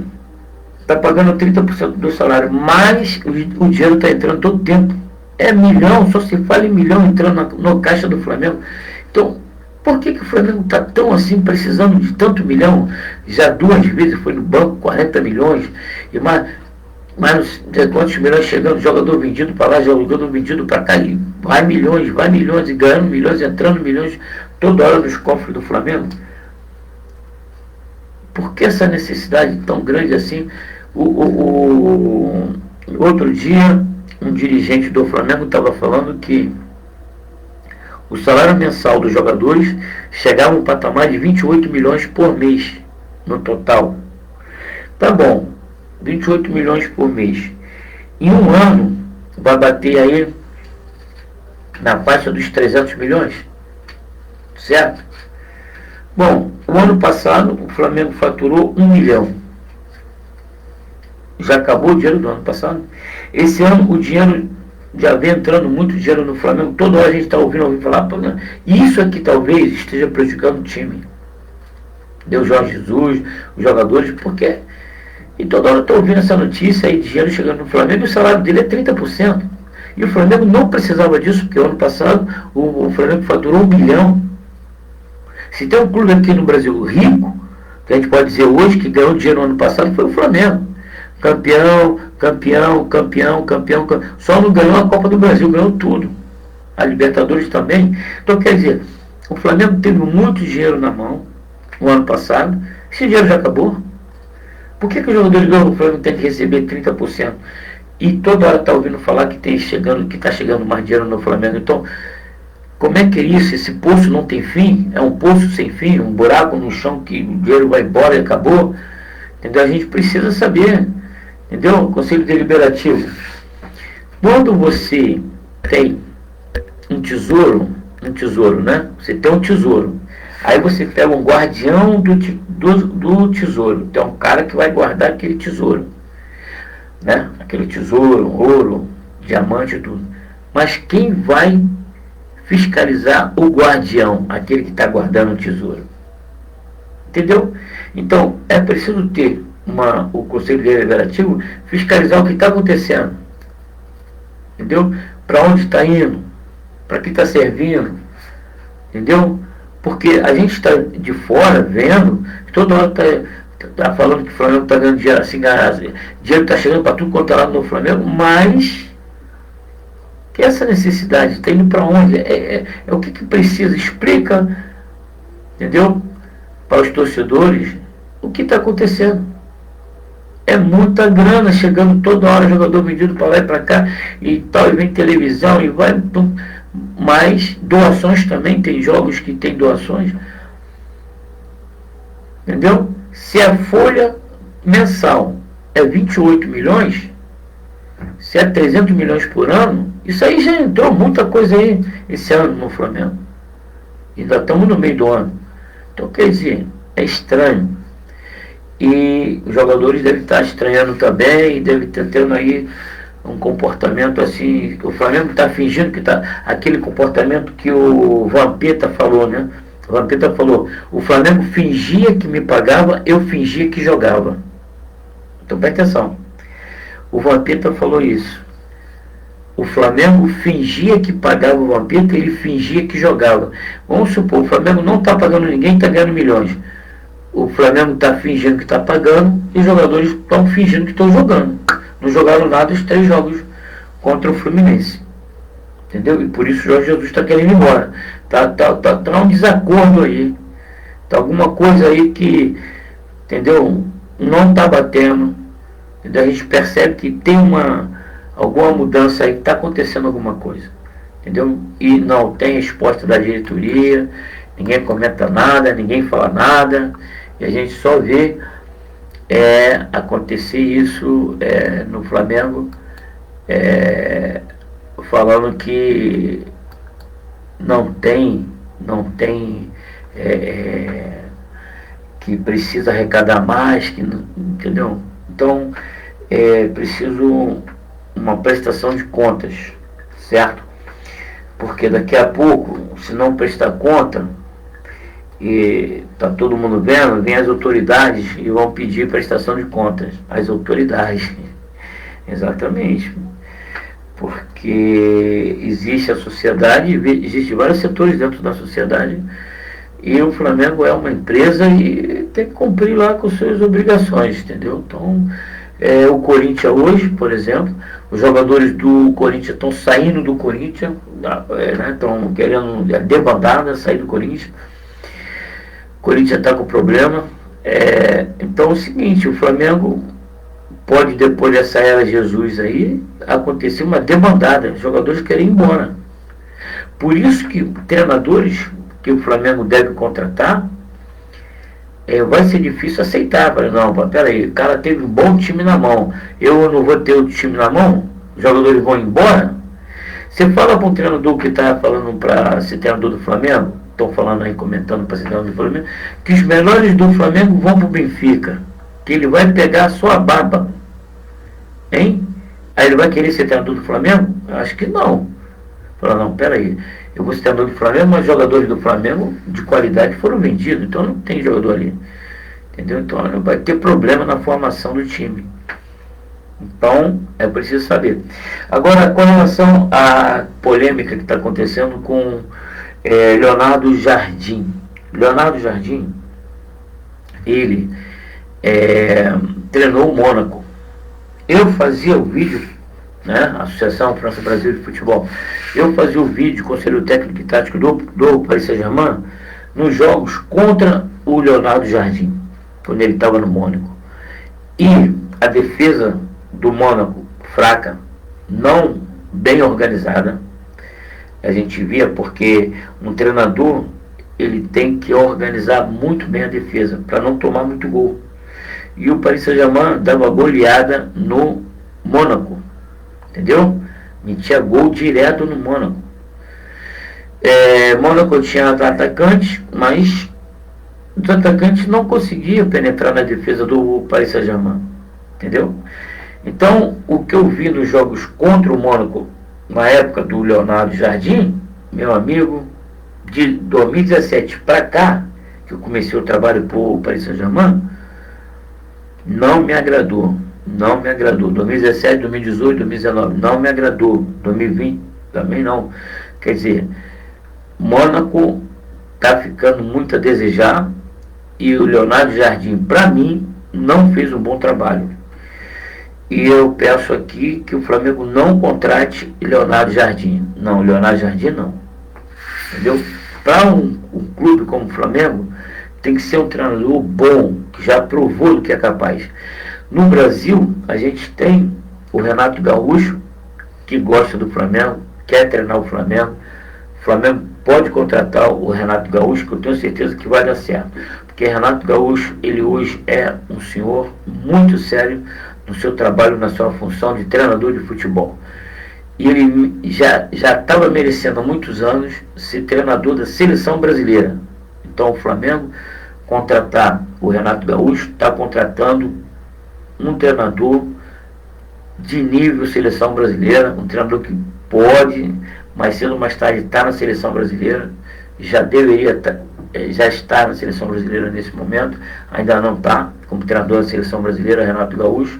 está pagando 30% do salário, mas o dinheiro está entrando todo tempo. É milhão, só se fala em milhão entrando no caixa do Flamengo. Então, por que o Flamengo está tão assim, precisando de tanto milhão? Já 2 vezes foi no banco, 40 milhões, e mais quantos milhões chegando, jogador vendido para lá, jogador vendido para cá, e vai milhões, e ganhando milhões, entrando milhões, toda hora nos cofres do Flamengo. Por que essa necessidade tão grande assim? Outro dia, um dirigente do Flamengo estava falando que o salário mensal dos jogadores chegava a um patamar de 28 milhões por mês, no total. Tá bom, 28 milhões por mês. Em um ano, vai bater aí na faixa dos 300 milhões, certo? Bom, o ano passado o Flamengo faturou 1 milhão. Já acabou o dinheiro do ano passado. Esse ano o dinheiro já vem entrando muito dinheiro no Flamengo. Toda hora a gente está ouvindo falar. Isso aqui talvez esteja prejudicando o time. Deu Jorge Jesus, os jogadores, porque... E toda hora eu estou ouvindo essa notícia aí de dinheiro chegando no Flamengo, e o salário dele é 30%. E o Flamengo não precisava disso, porque o ano passado o Flamengo faturou 1 milhão. Se tem um clube aqui no Brasil rico, que a gente pode dizer hoje que ganhou dinheiro no ano passado, foi o Flamengo. Campeão. Só não ganhou a Copa do Brasil, ganhou tudo. A Libertadores também. Então, quer dizer, o Flamengo teve muito dinheiro na mão o ano passado. Esse dinheiro já acabou. Por que os jogadores do Flamengo têm que receber 30%? E toda hora está ouvindo falar que está chegando mais dinheiro no Flamengo. Então, como é que é isso? Esse poço não tem fim? É um poço sem fim, um buraco no chão que o dinheiro vai embora e acabou? Entendeu? A gente precisa saber. Entendeu? Conselho Deliberativo. Quando você tem um tesouro, né? Você tem um tesouro. Aí você pega um guardião do tesouro. Tem um cara que vai guardar aquele tesouro, né? Aquele tesouro, ouro, diamante, tudo. Mas quem vai fiscalizar o guardião, aquele que está guardando o tesouro? Entendeu? Então, é preciso ter o Conselho Deliberativo fiscalizar o que está acontecendo. Entendeu? Para onde está indo? Para que está servindo? Entendeu? Porque a gente está de fora vendo, toda hora está falando que o Flamengo está ganhando dinheiro, assim, dinheiro está chegando para tudo quanto é lado no Flamengo, mas que essa necessidade está indo para onde? É o que precisa? Explica, entendeu? Para os torcedores o que está acontecendo. É muita grana chegando toda hora, jogador vendido para lá e para cá e tal, e vem televisão e vai. Mas doações também, tem jogos que tem doações. Entendeu? Se a folha mensal é 28 milhões, se é 300 milhões por ano, isso aí já entrou muita coisa aí esse ano no Flamengo. Ainda estamos no meio do ano. Então, quer dizer, é estranho. E os jogadores devem estar estranhando também, devem estar tendo aí um comportamento assim, o Flamengo está fingindo que está, aquele comportamento que o Vampeta falou, né? O Vampeta falou, o Flamengo fingia que me pagava, eu fingia que jogava. Então presta atenção. O Vampeta falou isso. o Flamengo fingia que pagava o Vampeta, ele fingia que jogava. Vamos supor, o Flamengo não está pagando ninguém, está ganhando milhões. O Flamengo está fingindo que está pagando e os jogadores estão fingindo que estão jogando. Não jogaram nada os 3 jogos contra o Fluminense. Entendeu? E por isso o Jorge Jesus está querendo ir embora. Tá um desacordo aí. Tá alguma coisa aí que, entendeu? Não está batendo. Entendeu? A gente percebe que tem alguma mudança aí, que está acontecendo alguma coisa. Entendeu? E não tem resposta da diretoria, ninguém comenta nada, ninguém fala nada, e a gente só vê acontecer isso no Flamengo, falando que não tem que precisa arrecadar mais, que não, entendeu? Então preciso uma prestação de contas, certo? Porque daqui a pouco, se não prestar conta, e tá todo mundo vendo, vem as autoridades e vão pedir prestação de contas. As autoridades, exatamente. Porque existe a sociedade, existe vários setores dentro da sociedade, e o Flamengo é uma empresa e tem que cumprir lá com suas obrigações, entendeu? Então, o Corinthians hoje, por exemplo, os jogadores do Corinthians estão saindo do Corinthians, estão querendo debandar, sair do Corinthians. O Corinthians está com problema. Então é o seguinte, o Flamengo pode, depois dessa era Jesus aí, acontecer uma debandada, os jogadores querem ir embora. Por isso que treinadores que o Flamengo deve contratar, vai ser difícil aceitar. Não, peraí, o cara teve um bom time na mão, eu não vou ter o time na mão, os jogadores vão embora. Você fala para um treinador que está falando para ser treinador do Flamengo, estão falando aí, comentando para ser treinador do Flamengo, que os melhores do Flamengo vão para o Benfica, que ele vai pegar só a baba, hein? Aí ele vai querer ser treinador do Flamengo? Acho que não. Fala, não, peraí, eu vou ser treinador do Flamengo, mas jogadores do Flamengo de qualidade foram vendidos, então não tem jogador ali, entendeu? Então não vai ter problema na formação do time. Então é preciso saber. Agora, com relação à polêmica que está acontecendo com Leonardo Jardim. Leonardo Jardim, ele treinou o Mônaco. Eu fazia o vídeo, né, Associação França-Brasil de Futebol, eu fazia o vídeo, conselho técnico e tático do Paris Saint-Germain, nos jogos contra o Leonardo Jardim, quando ele estava no Mônaco. E a defesa do Mônaco, fraca, não bem organizada, a gente via, porque um treinador, ele tem que organizar muito bem a defesa, para não tomar muito gol. E o Paris Saint-Germain dava goleada no Mônaco, entendeu? Metia gol direto no Mônaco. Mônaco tinha atacantes, mas os atacantes não conseguiam penetrar na defesa do Paris Saint-Germain, entendeu? Então, o que eu vi nos jogos contra o Mônaco, na época do Leonardo Jardim, meu amigo, de 2017 para cá, que eu comecei o trabalho para o Paris Saint-Germain, não me agradou. 2017, 2018, 2019, não me agradou. 2020 também não. Quer dizer, Mônaco está ficando muito a desejar, e o Leonardo Jardim, para mim, não fez um bom trabalho. E eu peço aqui que o Flamengo não contrate Leonardo Jardim. Não, Leonardo Jardim não. Entendeu? Para um clube como o Flamengo, tem que ser um treinador bom, que já provou do que é capaz. No Brasil, a gente tem o Renato Gaúcho, que gosta do Flamengo, quer treinar o Flamengo. O Flamengo pode contratar o Renato Gaúcho, que eu tenho certeza que vai dar certo. Porque Renato Gaúcho, ele hoje é um senhor muito sério no seu trabalho, na sua função de treinador de futebol. E ele já estava merecendo há muitos anos ser treinador da seleção brasileira. Então o Flamengo contratar o Renato Gaúcho, está contratando um treinador de nível seleção brasileira, um treinador que pode, mais cedo ou mais tarde, estar na seleção brasileira, já deveria já estar na seleção brasileira nesse momento, ainda não está como treinador da seleção brasileira, Renato Gaúcho,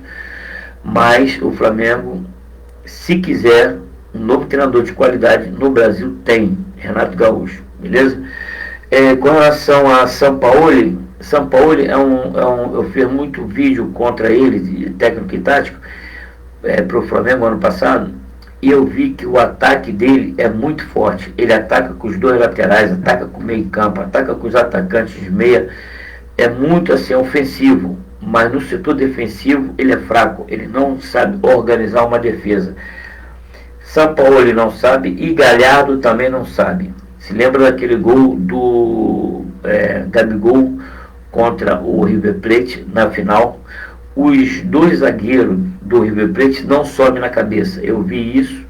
mas o Flamengo, se quiser um novo treinador de qualidade no Brasil tem, Renato Gaúcho, beleza? Com relação a Sampaoli, eu fiz muito vídeo contra ele, de técnico e tático, para o Flamengo ano passado, e eu vi que o ataque dele é muito forte. Ele ataca com os dois laterais, ataca com o meio campo, ataca com os atacantes de meia, é muito assim ofensivo, mas no setor defensivo ele é fraco, ele não sabe organizar uma defesa. Sampaoli não sabe e Galhardo também não sabe. Se lembra daquele gol do Gabigol contra o River Plate na final? Os dois zagueiros do River Plate não sobem na cabeça. Eu vi isso,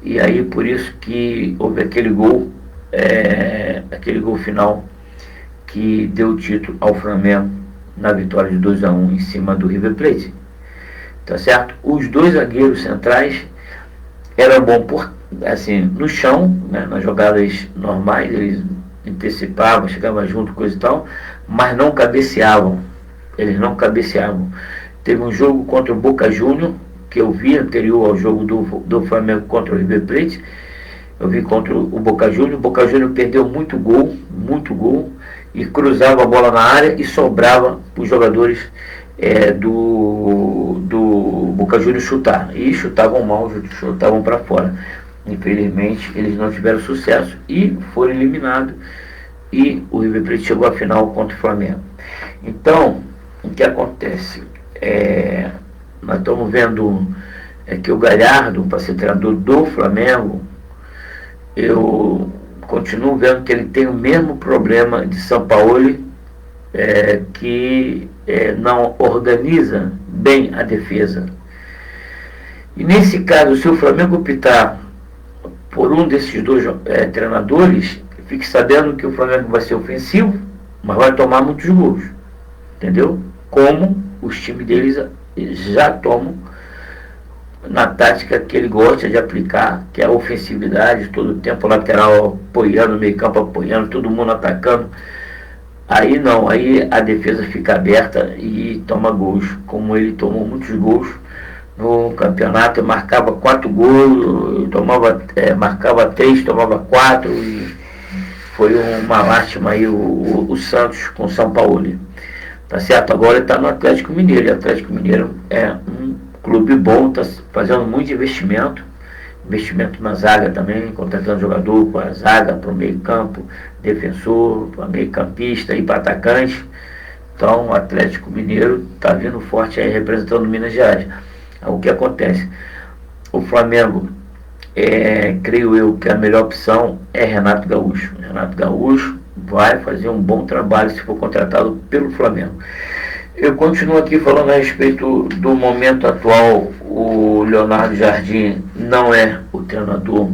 e aí por isso que houve aquele gol final que deu o título ao Flamengo na vitória de 2-1 em cima do River Plate. Tá certo? Os dois zagueiros centrais eram bons assim, no chão, né, nas jogadas normais, eles antecipavam, chegavam junto, coisa e tal, mas não cabeceavam. Eles não cabeceavam. Teve um jogo contra o Boca Juniors, que eu vi anterior ao jogo do Flamengo contra o River Plate. Eu vi contra o Boca Juniors. O Boca Juniors perdeu muito gol, e cruzava a bola na área e sobrava para os jogadores do Boca Juniors chutar. E chutavam mal, chutavam para fora. Infelizmente, eles não tiveram sucesso e foram eliminados. E o River Plate chegou à final contra o Flamengo. Então, o que acontece? Nós estamos vendo que o Galhardo, para ser treinador do Flamengo, eu continuo vendo que ele tem o mesmo problema de Sampaoli, que não organiza bem a defesa. E nesse caso, se o Flamengo optar por um desses dois treinadores, fique sabendo que o Flamengo vai ser ofensivo, mas vai tomar muitos gols, entendeu? Como os times deles já tomam na tática que ele gosta de aplicar, que é a ofensividade, todo o tempo lateral apoiando, meio campo apoiando, todo mundo atacando. Aí não, aí a defesa fica aberta e toma gols, como ele tomou muitos gols no campeonato. Marcava 4 gols, marcava 3, tomava 4, e foi uma lástima aí o Santos com o São Paulo. Tá certo? Agora ele está no Atlético Mineiro, e o Atlético Mineiro é um clube bom, está fazendo muito investimento na zaga também, contratando jogador para a zaga, para o meio campo, defensor, para meio campista e para atacante. Então o Atlético Mineiro está vindo forte aí, representando Minas Gerais. O que acontece? O Flamengo, creio eu que a melhor opção é Renato Gaúcho. Renato Gaúcho vai fazer um bom trabalho se for contratado pelo Flamengo. Eu continuo aqui falando a respeito do momento atual. O Leonardo Jardim não é o treinador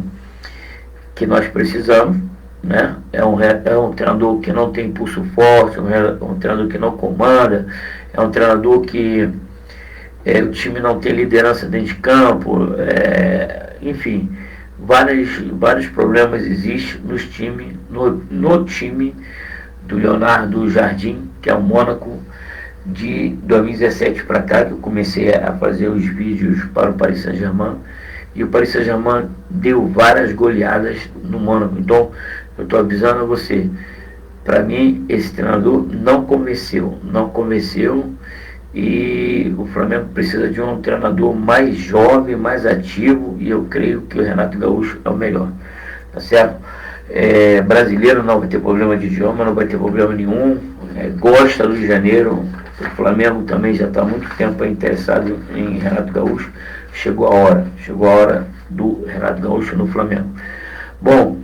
que nós precisamos, né? É um treinador que não tem pulso forte, um treinador que não comanda, é um treinador que o time não tem liderança dentro de campo, enfim, vários problemas existem no time do Leonardo Jardim, que é o Mônaco. De 2017 para cá, que eu comecei a fazer os vídeos para o Paris Saint-Germain, e o Paris Saint-Germain deu várias goleadas no Mônaco. Então eu estou avisando a você, para mim esse treinador não convenceu, e o Flamengo precisa de um treinador mais jovem, mais ativo, e eu creio que o Renato Gaúcho é o melhor, tá certo? Brasileiro não vai ter problema de idioma, não vai ter problema nenhum, gosta do Rio de Janeiro. O Flamengo também já está há muito tempo interessado em Renato Gaúcho. Chegou a hora do Renato Gaúcho no Flamengo. Bom,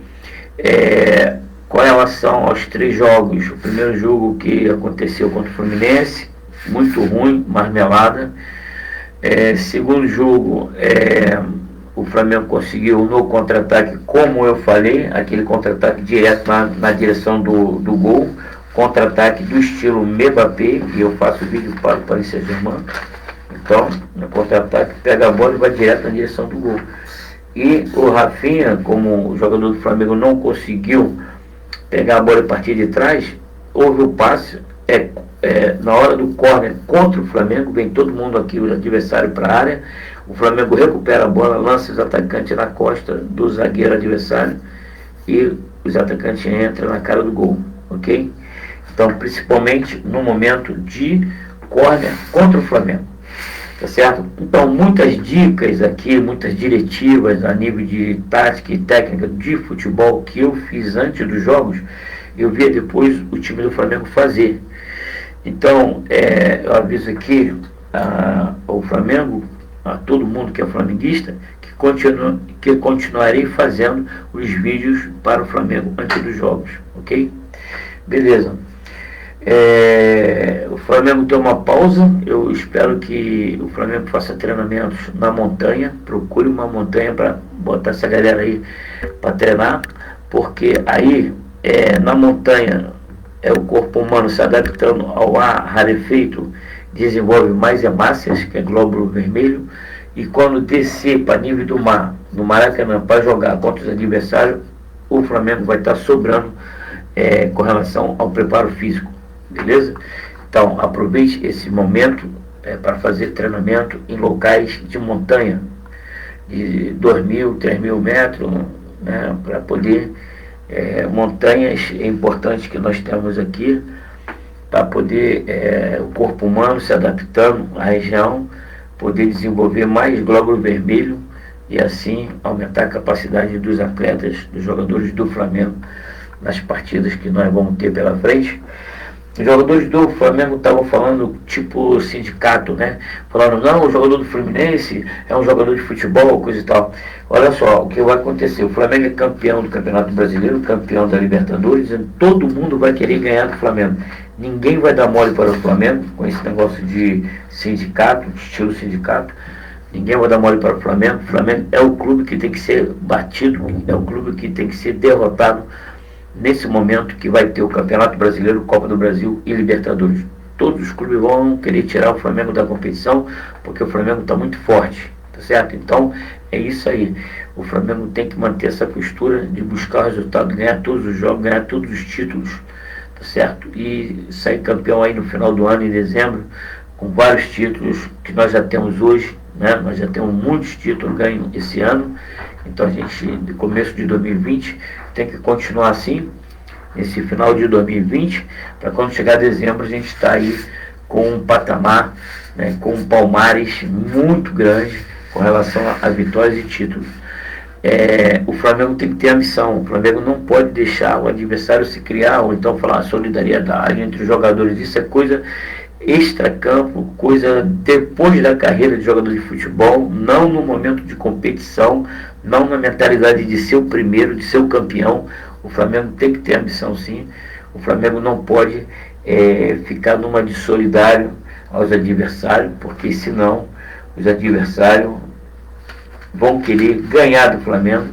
com relação aos 3 jogos, o primeiro jogo que aconteceu contra o Fluminense, muito ruim, marmelada. Segundo jogo, o Flamengo conseguiu no contra-ataque, como eu falei, aquele contra-ataque direto na direção do gol, contra-ataque do estilo Mbappé, e eu faço vídeo para o Paris Saint-Germain. Então, no contra-ataque, pega a bola e vai direto na direção do gol. E o Rafinha, como o jogador do Flamengo não conseguiu pegar a bola e partir de trás, houve o passe, na hora do córner contra o Flamengo, vem todo mundo aqui, o adversário para a área, O Flamengo recupera a bola, lança os atacantes na costa do zagueiro adversário e os atacantes entram na cara do gol, ok? Então, principalmente no momento de córner contra o Flamengo, tá certo? Então, muitas dicas aqui, muitas diretivas a nível de tática e técnica de futebol que eu fiz antes dos jogos, eu via depois o time do Flamengo fazer. Então, eu aviso aqui ao Flamengo, a todo mundo que é flamenguista, que continuarei fazendo os vídeos para o Flamengo antes dos jogos, ok? Beleza. O Flamengo tem uma pausa. Eu espero que o Flamengo faça treinamentos na montanha. Procure uma montanha para botar essa galera aí para treinar, porque aí na montanha o corpo humano se adaptando ao ar rarefeito, desenvolve mais hemácias, que é glóbulo vermelho, e quando descer para nível do mar, no Maracanã, para jogar contra os adversários, o Flamengo vai estar sobrando com relação ao preparo físico, beleza? Então, aproveite esse momento para fazer treinamento em locais de montanha, de 2.000, 3.000 metros, né, para poder, montanhas importantes que nós temos aqui, para poder o corpo humano se adaptando à região, poder desenvolver mais glóbulo vermelho e assim aumentar a capacidade dos atletas, dos jogadores do Flamengo nas partidas que nós vamos ter pela frente. Os jogadores do Flamengo estavam falando tipo sindicato, né? Falando, não, o jogador do Fluminense é um jogador de futebol, coisa e tal. Olha só, o que vai acontecer? O Flamengo é campeão do Campeonato Brasileiro, campeão da Libertadores, todo mundo vai querer ganhar do Flamengo. Ninguém vai dar mole para o Flamengo com esse negócio de sindicato, estilo sindicato. Ninguém vai dar mole para o Flamengo. O Flamengo é o clube que tem que ser batido, é o clube que tem que ser derrotado nesse momento que vai ter o Campeonato Brasileiro, Copa do Brasil e Libertadores. Todos os clubes vão querer tirar o Flamengo da competição, porque o Flamengo está muito forte, tá certo? Então, é isso aí. O Flamengo tem que manter essa postura de buscar o resultado, ganhar todos os jogos, ganhar todos os títulos, tá certo? E sair campeão aí no final do ano, em dezembro, com vários títulos que nós já temos hoje, né? Nós já temos muitos títulos ganhos esse ano. Então a gente, no começo de 2020, tem que continuar assim, nesse final de 2020, para quando chegar dezembro a gente está aí com um patamar, né, com um palmares muito grande com relação a vitórias e títulos. O Flamengo tem que ter a missão. O Flamengo não pode deixar o adversário se criar, ou então falar solidariedade entre os jogadores. Isso é coisa extracampo, coisa depois da carreira de jogador de futebol, não no momento de competição, não na mentalidade de ser o primeiro, de ser o campeão. O Flamengo tem que ter ambição, sim. O Flamengo não pode ficar numa de solidário aos adversários, porque senão os adversários vão querer ganhar do Flamengo,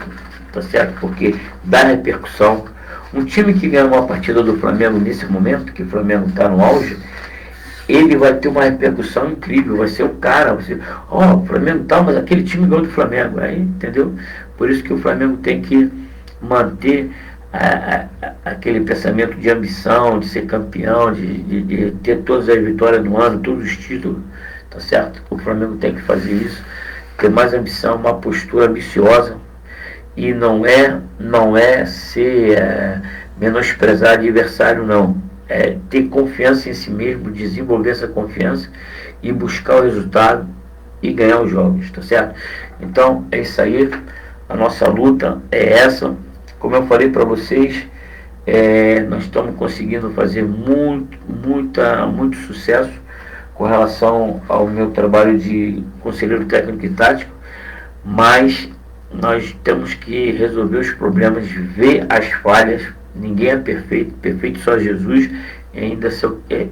tá certo? Porque dá repercussão. Um time que ganha uma partida do Flamengo nesse momento, que o Flamengo está no auge, ele vai ter uma repercussão incrível, vai ser o cara, o Flamengo tá, mas aquele time ganhou do Flamengo, aí, entendeu? Por isso que o Flamengo tem que manter aquele pensamento de ambição, de ser campeão, de ter todas as vitórias no ano, todos os títulos, tá certo? O Flamengo tem que fazer isso, ter mais ambição, uma postura ambiciosa, e não é ser menosprezar adversário, não. Ter confiança em si mesmo, desenvolver essa confiança e buscar o resultado e ganhar os jogos, tá certo? Então, é isso aí. A nossa luta é essa. Como eu falei para vocês, nós estamos conseguindo fazer muito sucesso com relação ao meu trabalho de conselheiro técnico e tático, mas nós temos que resolver os problemas, ver as falhas. Ninguém é perfeito, perfeito só Jesus,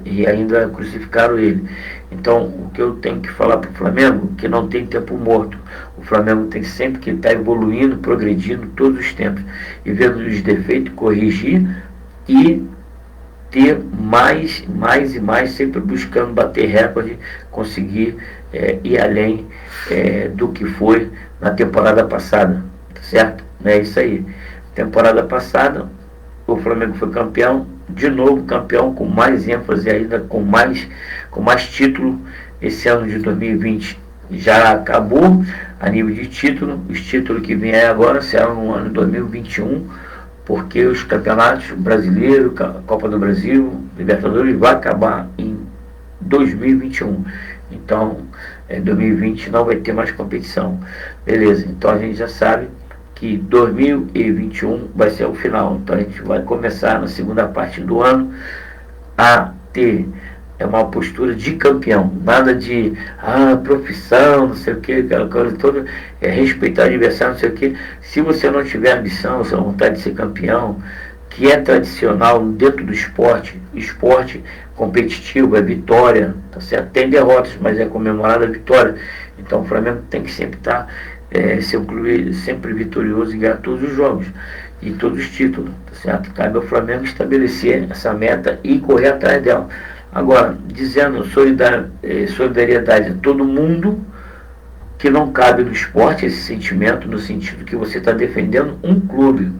e ainda crucificaram ele. Então, o que eu tenho que falar para o Flamengo, que não tem tempo morto. O Flamengo tem sempre que estar evoluindo, progredindo todos os tempos, e vendo os defeitos, corrigir e ter mais e mais, sempre buscando bater recorde, conseguir ir além do que foi na temporada passada, tá certo? É isso aí. Temporada passada, o Flamengo foi campeão, de novo campeão, com mais ênfase ainda, com mais título. Esse ano de 2020 já acabou a nível de título. Os títulos que vêm agora serão no ano 2021, porque os campeonatos brasileiros, Copa do Brasil, Libertadores, vai acabar em 2021. Então, em 2020 não vai ter mais competição. Beleza, então a gente já sabe que 2021 vai ser o final. Então a gente vai começar na segunda parte do ano a ter uma postura de campeão, nada de profissão, não sei o que, aquela coisa toda, respeitar o adversário, não sei o que. Se você não tiver ambição, se vontade de ser campeão, que é tradicional dentro do esporte competitivo, é vitória, tá certo? Tem derrotas, mas é comemorada a vitória. Então o Flamengo tem que sempre estar sempre vitorioso e ganhar todos os jogos e todos os títulos, tá certo? Cabe ao Flamengo estabelecer essa meta e correr atrás dela. Agora, dizendo solidariedade a todo mundo, que não cabe no esporte esse sentimento, no sentido que você está defendendo um clube,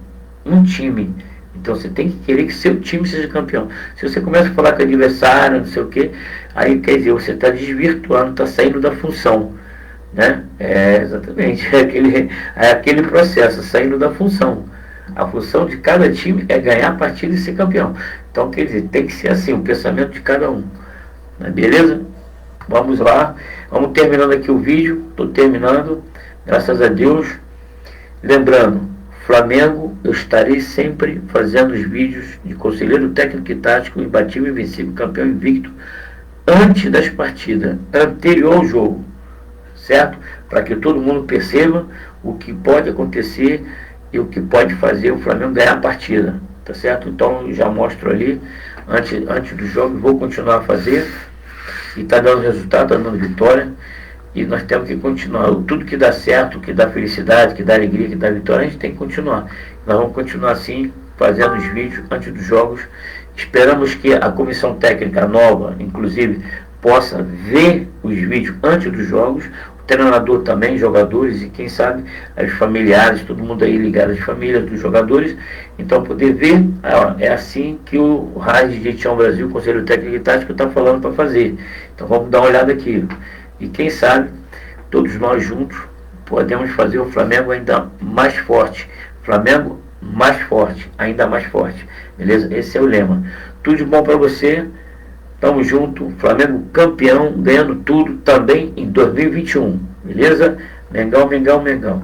um time. Então você tem que querer que seu time seja campeão. Se você começa a falar com o adversário, não sei o que, aí quer dizer, você está desvirtuando, está saindo da função. Né? Exatamente, aquele processo, saindo da função. A função de cada time é ganhar a partida e ser campeão. Então, quer dizer, tem que ser assim, o pensamento de cada um. Beleza? Vamos lá. Vamos terminando aqui o vídeo. Estou terminando. Graças a Deus. Lembrando, Flamengo, eu estarei sempre fazendo os vídeos de conselheiro técnico e tático, imbatível, invencível, campeão invicto, antes das partidas, anterior ao jogo. Certo? Para que todo mundo perceba o que pode acontecer e o que pode fazer o Flamengo ganhar a partida, tá certo? Então eu já mostro ali antes do jogo, vou continuar a fazer e está dando resultado, está dando vitória, e nós temos que continuar. Tudo que dá certo, que dá felicidade, que dá alegria, que dá vitória, a gente tem que continuar. Nós vamos continuar assim, fazendo os vídeos antes dos jogos. Esperamos que a comissão técnica nova, inclusive, possa ver os vídeos antes dos jogos, o treinador também, jogadores e quem sabe os familiares, todo mundo aí ligado às famílias dos jogadores, então poder ver, é assim que o Rádio de Tião Brasil, Conselho Técnico e Tático, está falando para fazer. Então vamos dar uma olhada aqui. E quem sabe, todos nós juntos podemos fazer o Flamengo ainda mais forte. Flamengo mais forte, ainda mais forte. Beleza? Esse é o lema. Tudo de bom para você. Tamo junto, Flamengo campeão, ganhando tudo também em 2021, beleza? Mengão, Mengão, Mengão.